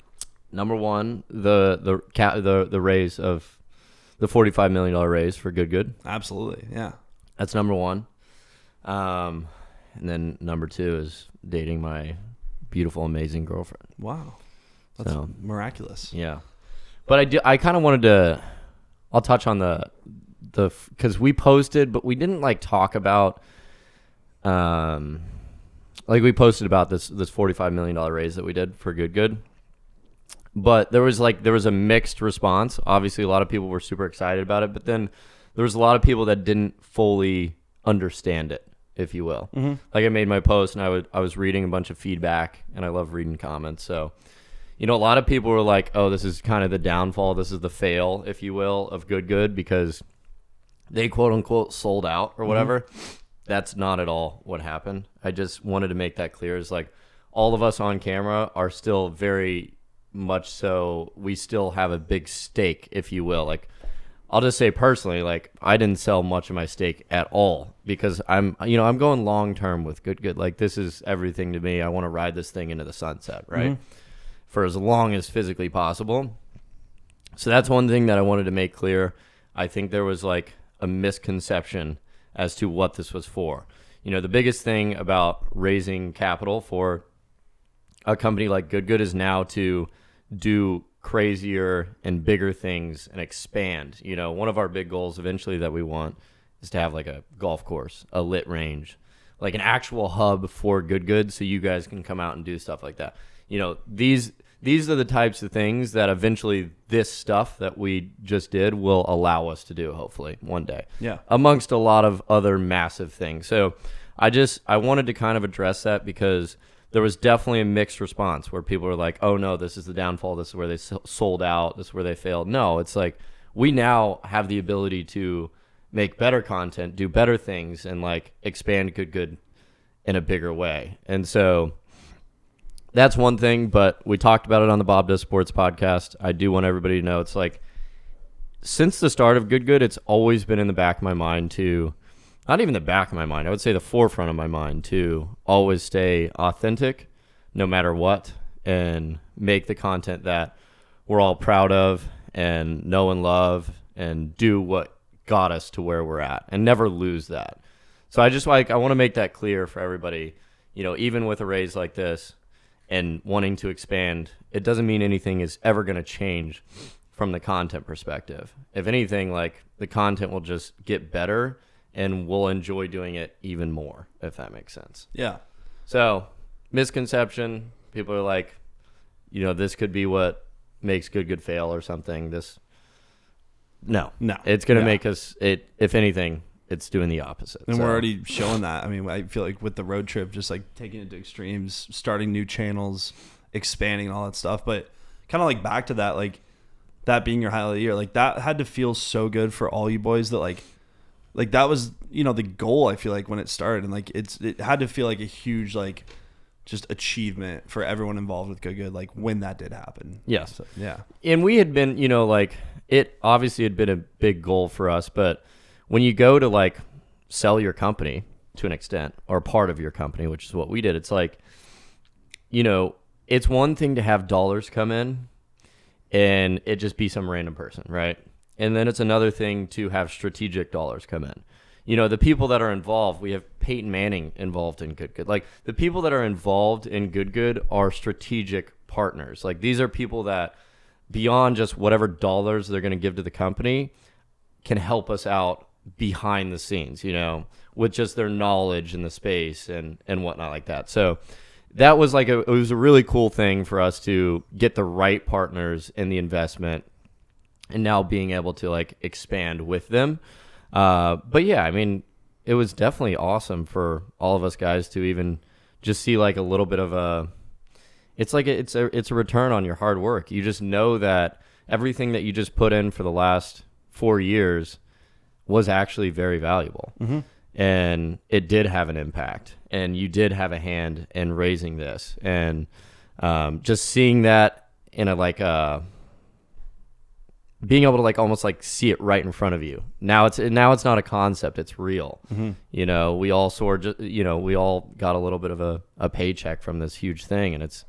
Number 1, the raise of the $45 million raise for Good. Absolutely, yeah. That's number 1. And then number 2 is dating my beautiful, amazing girlfriend. Wow, that's miraculous. Yeah, but I kind of wanted to. I'll touch on the because we posted, but we didn't like talk about, like we posted about this $45 million raise that we did for Good. But there was a mixed response. Obviously, a lot of people were super excited about it, but then there was a lot of people that didn't fully understand it, if you will. Mm-hmm. Like I made my post and I was reading a bunch of feedback, and I love reading comments. So, a lot of people were like, "Oh, this is kind of the downfall. This is the fail, if you will, of Good because they quote unquote sold out or whatever." Mm-hmm. That's not at all what happened. I just wanted to make that clear. Is like all of us on camera are still very much so. We still have a big stake, if you will. Like I'll just say personally, like I didn't sell much of my stake at all because I'm going long term with Good. Like this is everything to me. I want to ride this thing into the sunset, right? Mm-hmm. For as long as physically possible. So that's one thing that I wanted to make clear. I think there was like a misconception as to what this was for. The biggest thing about raising capital for a company like Good is now to do crazier and bigger things and expand. One of our big goals eventually that we want is to have like a golf course, a lit range, like an actual hub for Good so you guys can come out and do stuff like that. These are the types of things that eventually this stuff that we just did will allow us to do, hopefully, one day. Yeah. Amongst a lot of other massive things. So I wanted to kind of address that because there was definitely a mixed response where people were like, oh, no, this is the downfall. This is where they sold out. This is where they failed. No, it's like we now have the ability to make better content, do better things, and like expand Good in a bigger way. And so that's one thing, but we talked about it on the Bob Does Sports podcast. I do want everybody to know it's like since the start of Good, it's always been in the back of my mind to, not even the back of my mind, I would say the forefront of my mind to always stay authentic no matter what and make the content that we're all proud of and know and love and do what got us to where we're at and never lose that. So I want to make that clear for everybody, even with a raise like this, and wanting to expand, it doesn't mean anything is ever going to change from the content perspective. If anything, like the content will just get better and we'll enjoy doing it even more, if that makes sense. Yeah. So, misconception, people are like, this could be what makes Good fail or something. No. It's going to make us, if anything, it's doing the opposite. And we're already showing that. I mean, I feel like with the road trip, just like taking it to extremes, starting new channels, expanding and all that stuff. But kind of like back to that, like that being your highlight of the year, like that had to feel so good for all you boys that like that was, the goal, I feel like when it started. And like it had to feel like a huge, like just achievement for everyone involved with Good, like when that did happen. Yes. So, yeah. And we had been, like it obviously had been a big goal for us, but when you go to like sell your company to an extent or part of your company, which is what we did, it's like, it's one thing to have dollars come in and it just be some random person, right? And then it's another thing to have strategic dollars come in. The people that are involved, we have Peyton Manning involved in Good. Like the people that are involved in Good are strategic partners. Like these are people that beyond just whatever dollars they're going to give to the company can help us out behind the scenes, with just their knowledge in the space and whatnot like that. So that was like it was a really cool thing for us to get the right partners in the investment and now being able to like expand with them. But yeah, I mean, it was definitely awesome for all of us guys to even just see like a little bit of it's a return on your hard work. You just know that everything that you just put in for the last 4 years was actually very valuable. Mm-hmm. And it did have an impact and you did have a hand in raising this and just seeing that in a like being able to like almost like see it right in front of you. Now it's not a concept, it's real. Mm-hmm. We all we all got a little bit of a paycheck from this huge thing and it's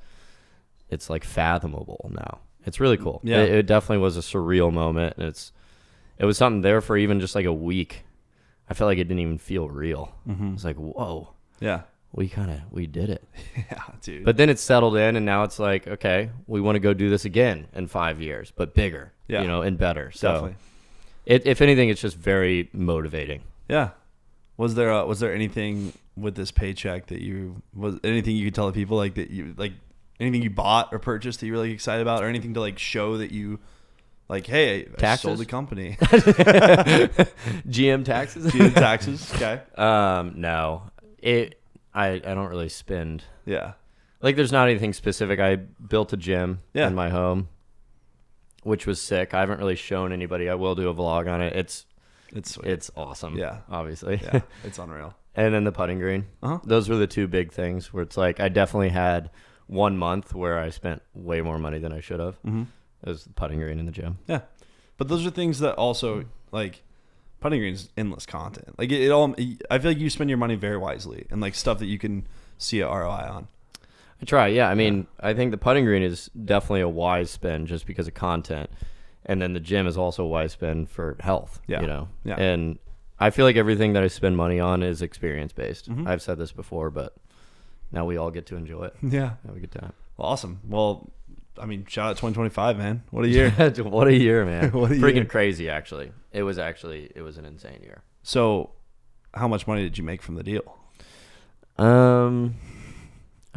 like fathomable now. It's really cool. Yeah. It definitely was a surreal moment and it was something there for even just like a week. I felt like it didn't even feel real. Mm-hmm. It was like, whoa. Yeah. We did it. Yeah, dude. But then it settled in and now it's like, okay, we want to go do this again in 5 years, but bigger, and better. So definitely. If anything, it's just very motivating. Yeah. Was there anything with this paycheck that anything you could tell the people like that you like anything you bought or purchased that you're really excited about, or anything to like show that you like, hey, I sold the company. GM taxes. GM taxes. Okay. No, I don't really spend. Yeah. Like, there's not anything specific. I built a gym in my home, which was sick. I haven't really shown anybody. I will do a vlog on it. It's sweet. It's awesome. Yeah. Obviously. Yeah. It's unreal. And then the putting green. Uh-huh. Those were the two big things where it's like I definitely had 1 month where I spent way more money than I should have. Mm-hmm. It was the putting green in the gym. Yeah. But those are things that also, like, putting green is endless content. Like, it all, I feel like you spend your money very wisely and, like, stuff that you can see a ROI on. I try, yeah. I mean, I think the putting green is definitely a wise spend just because of content. And then the gym is also a wise spend for health, you know? Yeah. And I feel like everything that I spend money on is experience-based. Mm-hmm. I've said this before, but now we all get to enjoy it. Yeah. Have a good time. Well, awesome. Well, I mean, shout out 2025, man. What a year. What a year, man. What a Freaking year. Crazy, actually. It was an insane year. So, how much money did you make from the deal? I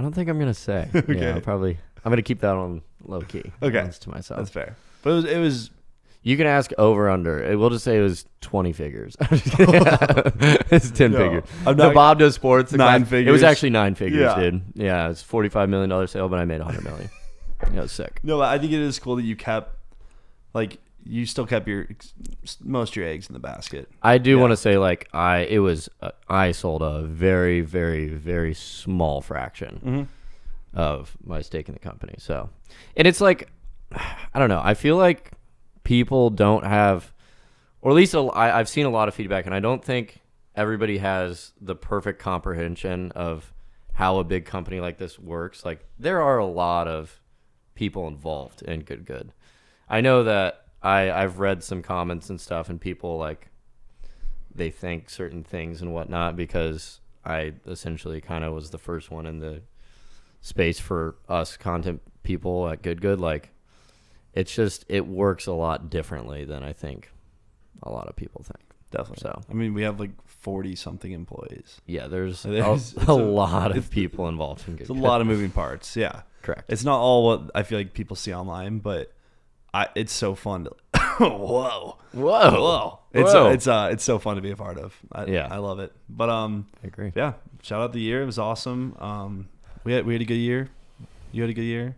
don't think I'm gonna say. Okay. Yeah, I'm gonna keep that on low key. Okay. That's to myself. That's fair. But it was You can ask over under. We'll just say it was 20 figures. It's 10 No, figures. I'm No, not- Bob does sports. 9 It figures. was actually 9 figures, Yeah. dude. Yeah, it's $45 million sale, but I made $100 million. Yeah, it was sick. No, I think it is cool that you kept, like, you still kept most of your eggs in the basket. I do want to say, like, I sold a very, very, very small fraction of my stake in the company. So, and it's like, I don't know. I feel like people don't have, or at least I've seen a lot of feedback, and I don't think everybody has the perfect comprehension of how a big company like this works. Like, there are a lot of people involved in Good. I know that I've read some comments and stuff, and people, like, they think certain things and whatnot because I essentially kind of was the first one in the space for us content people at Good. Like, it's just, it works a lot differently than I think a lot of people think. Definitely. So, I mean, we have like 40-something employees. yeah, there's It's a lot of people involved in Good. It's a lot of moving parts. Yeah. Correct. It's not all what I feel like people see online, but it's so fun to whoa. It's so fun to be a part of. I love it. But I agree. yeah, shout out the year. It was awesome. We had a good year. You had a good year.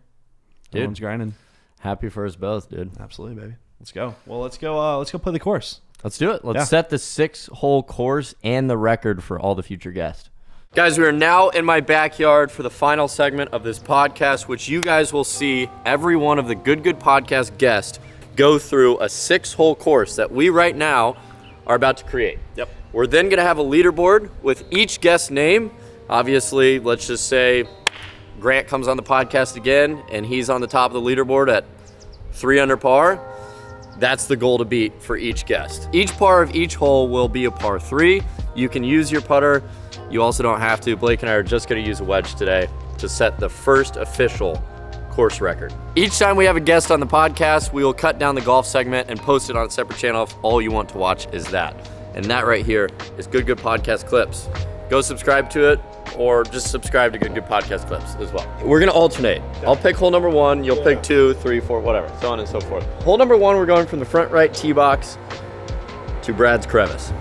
Dude. Everyone's grinding. Happy for us both, dude. Absolutely, baby. Let's go. Well, let's go play the course. Let's do it. Let's Yeah. set the 6-hole course and the record for all the future guests. Guys, we are now in my backyard for the final segment of this podcast, which you guys will see every one of the Good podcast guests go through a 6-hole course that we right now are about to create. Yep. We're then going to have a leaderboard with each guest's name. Obviously, let's just say Grant comes on the podcast again, and he's on the top of the leaderboard at 3 under par. That's the goal to beat for each guest. Each par of each hole will be a par 3. You can use your putter. You also don't have to. Blake and I are just going to use a wedge today to set the first official course record. Each time we have a guest on the podcast, we will cut down the golf segment and post it on a separate channel if all you want to watch is that. And that right here is Good Podcast Clips. Go subscribe to it, or just subscribe to Good Podcast Clips as well. We're going to alternate. I'll pick hole number 1, you'll pick 2, 3, 4, whatever, so on and so forth. Hole number 1, we're going from the front right tee box to Brad's crevice.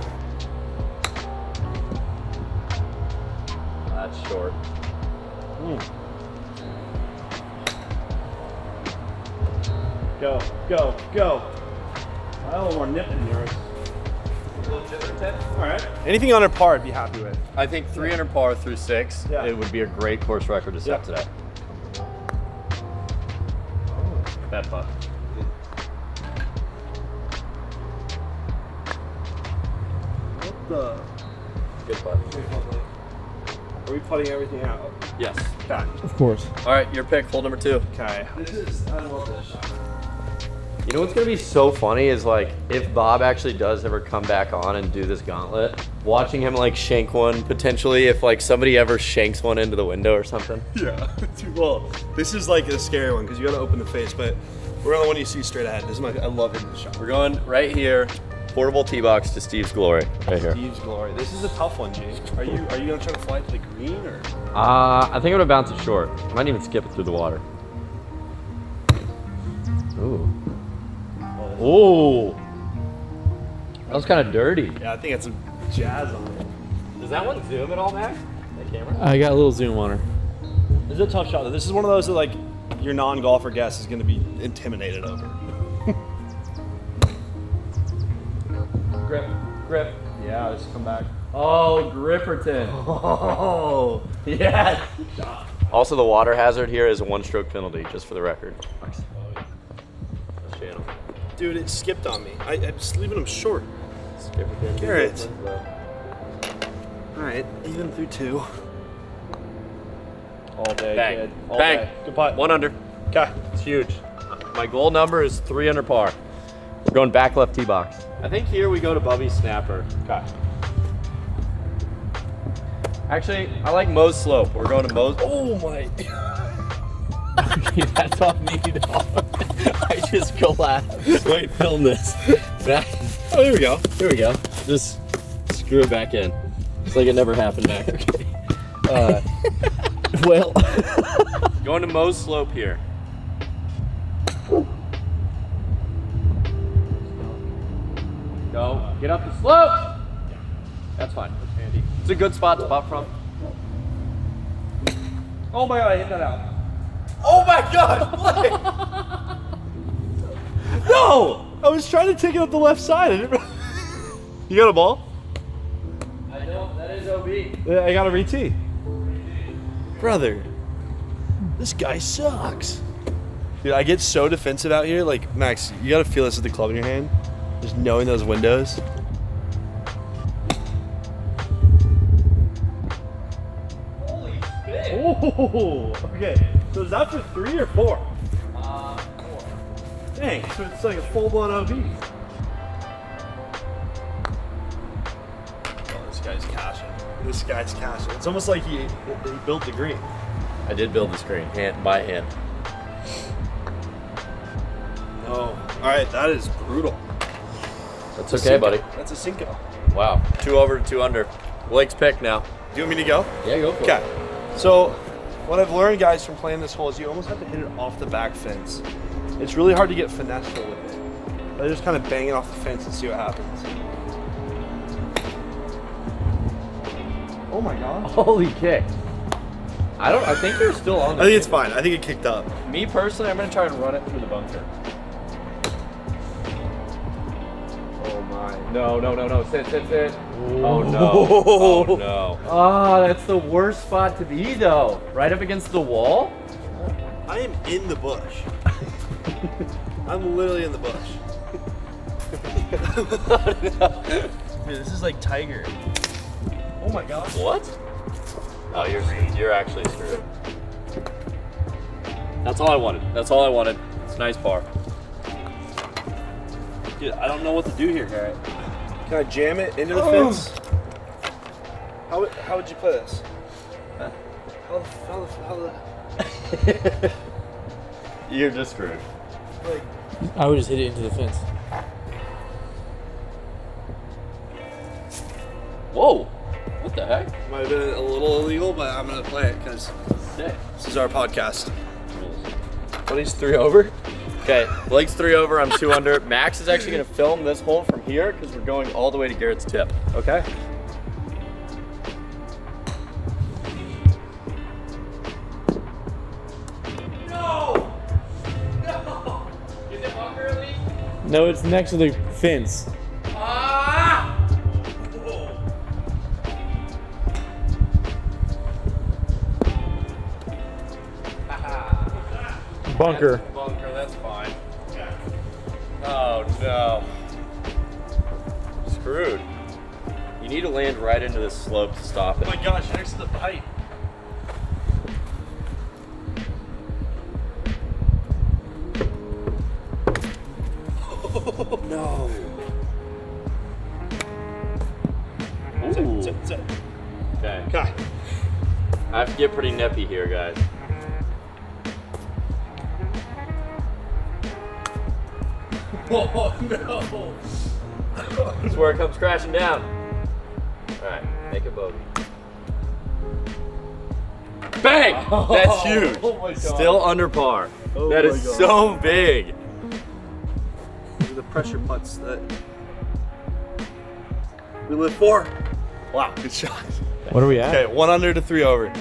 That's short. Go. I have a little more nip in yours. All right. Anything under par, I'd be happy with. I think 3 under par through 6, Yeah. it would be a great course record to set today. Bad putt. What the? Good putt. Are we putting everything out? Yes. Okay. Of course. All right, your pick, hole number 2. Okay. I love this shot. You know what's gonna be so funny is, like, if Bob actually does ever come back on and do this gauntlet, watching him like shank one potentially, if like somebody ever shanks one into the window or something. Yeah. Well, this is like a scary one because you got to open the face, but we're on the one you see straight ahead. This is I love hitting the shot. We're going right here. portable tee box to Steve's glory right here. Steve's glory. This is a tough one, G. Are you gonna try to fly to the green or? I think I'm gonna bounce it short. Might even skip it through the water. Ooh. Ooh. That was kind of dirty. Yeah, I think it's some jazz on it. Does that one zoom at all, Max? That camera? I got a little zoom on her. This is a tough shot. This is one of those that like your non-golfer guest is gonna be intimidated over. Grip. Yeah, just come back. Oh, Gripperton. Oh, Yes. Also, the water hazard here is a 1-stroke penalty, just for the record. Channel. dude, it skipped on me. I'm just leaving him short. Gripperton. Garrett. All right, even through 2. All day, Bang. kid. All Bang. day. Good putt. 1 under. Okay. It's huge. My goal number is 3 under par. We're going back left tee box. I think here we go to Bubby's snapper. Okay. Actually, I like Moe's slope. We're going to Moe's. Oh my. Okay, that's on me, dog. I just collapsed. Wait, film this. Back. Oh, there we go. Here we go. Just screw it back in. It's like it never happened back. Okay. Well. Going to Moe's slope here. Go. Get up the slope. That's fine. That's handy. It's a good spot to putt from. Oh my god, I hit that out. Oh my god! No! I was trying to take it up the left side. I didn't... You got a ball? I know. That is OB. Yeah, I got a re-tee. Brother, this guy sucks. Dude, I get so defensive out here. Like, Max, you gotta feel this with the club in your hand. Just knowing those windows. Holy shit. Oh, okay. So is that for 3 or 4? 4. Dang, so it's like a full-blown OB. Oh, this guy's cashing. This guy's cashing. It's almost like he built the green. I did build the screen by hand. No. All right, that is brutal. That's okay, buddy. That's a Cinco. Wow. 2 over, 2 under. Blake's pick now. Do you want me to go? Yeah, go for Okay. So, what I've learned, guys, from playing this hole is you almost have to hit it off the back fence. It's really hard to get finesseful with it. I just kind of bang it off the fence and see what happens. Oh my god. Holy kick. I think you're still on I think it's fine. I think it kicked up. Me personally, I'm going to try and run it through the bunker. Oh my. No. Sit. Oh no. Oh no. Oh, that's the worst spot to be though. Right up against the wall? I am in the bush. I'm literally in the bush. Dude, this is like Tiger. Oh my god. What? Oh, you're actually screwed. That's all I wanted. It's a nice par. Dude, I don't know what to do here, Garrett. Can I jam it into the fence? How would you play this? How the You're just screwed. like, I would just hit it into the fence. Whoa. What the heck? might have been a little illegal, but I'm gonna play it because Sick. this is our podcast. Buddy's 3 over. Okay, Blake's 3 over, I'm 2 under. Max is actually going to film this hole from here because we're going all the way to Garrett's tip. Okay. No! Is it bunker at least? No, it's next to the fence. Ah! Bunker. Bunker, that's fine. Oh no. Screwed. You need to land right into this slope to stop Oh it. my gosh, you're next to the pipe. No. Ooh. Sit. Okay. Okay. I have to get pretty nippy here, guys. Oh no. This is where it comes crashing down. All right, make a bogey. Bang! That's huge. Oh my God. Still under par. Oh That my is God. so big. The pressure putts that we live for. Wow, good shot. What are we at? Okay, 1 under to 3 over.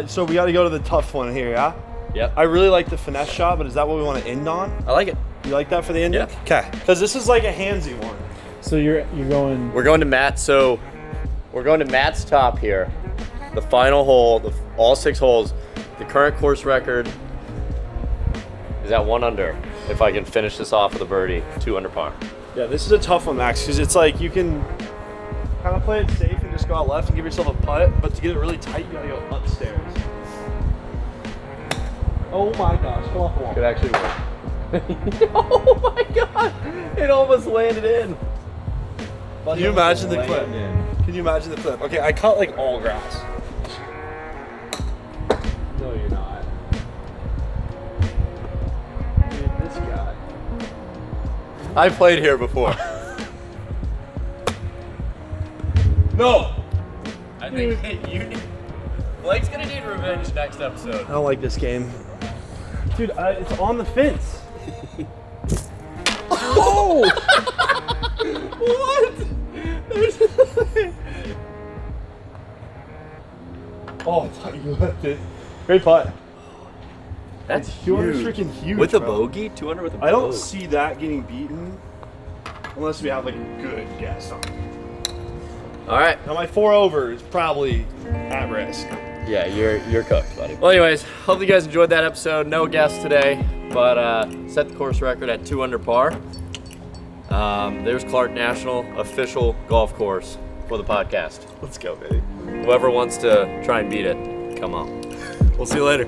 So we got to go to the tough one here, yeah? Yep. I really like the finesse shot, but is that what we want to end on? I like it. You like that for the ending? Yeah. Okay. Because this is like a handsy one. So you're going. We're going to Matt. So we're going to Matt's top here. The final hole, all 6 holes. The current course record is at 1 under. If I can finish this off with a birdie, 2 under par. Yeah, this is a tough one, Max, because it's like you can kind of play it safe and just go out left and give yourself a putt, but to get it really tight, you gotta go upstairs. Oh my gosh, come off the wall. Could actually work. Oh my God! It almost landed in. Can you imagine the clip? Can you imagine the clip? Okay, I cut like all grass. No, you're not. Dude, this guy. I played here before. No! I think Blake's gonna need revenge next episode. I don't like this game. Dude, it's on the fence. Oh! What? Oh, I thought you left it. Great putt. That's You are huge. freaking huge. With a bro. bogey? 2 under with a bogey? I don't see that getting beaten unless we have like a good guess on it. All right. Now my 4 over is probably at risk. Yeah, you're cooked, buddy. Well, anyways, hope you guys enjoyed that episode. No guests today, but set the course record at 2 under par. There's Clark National, official golf course for the podcast. Let's go, baby. Whoever wants to try and beat it, come on. We'll see you later.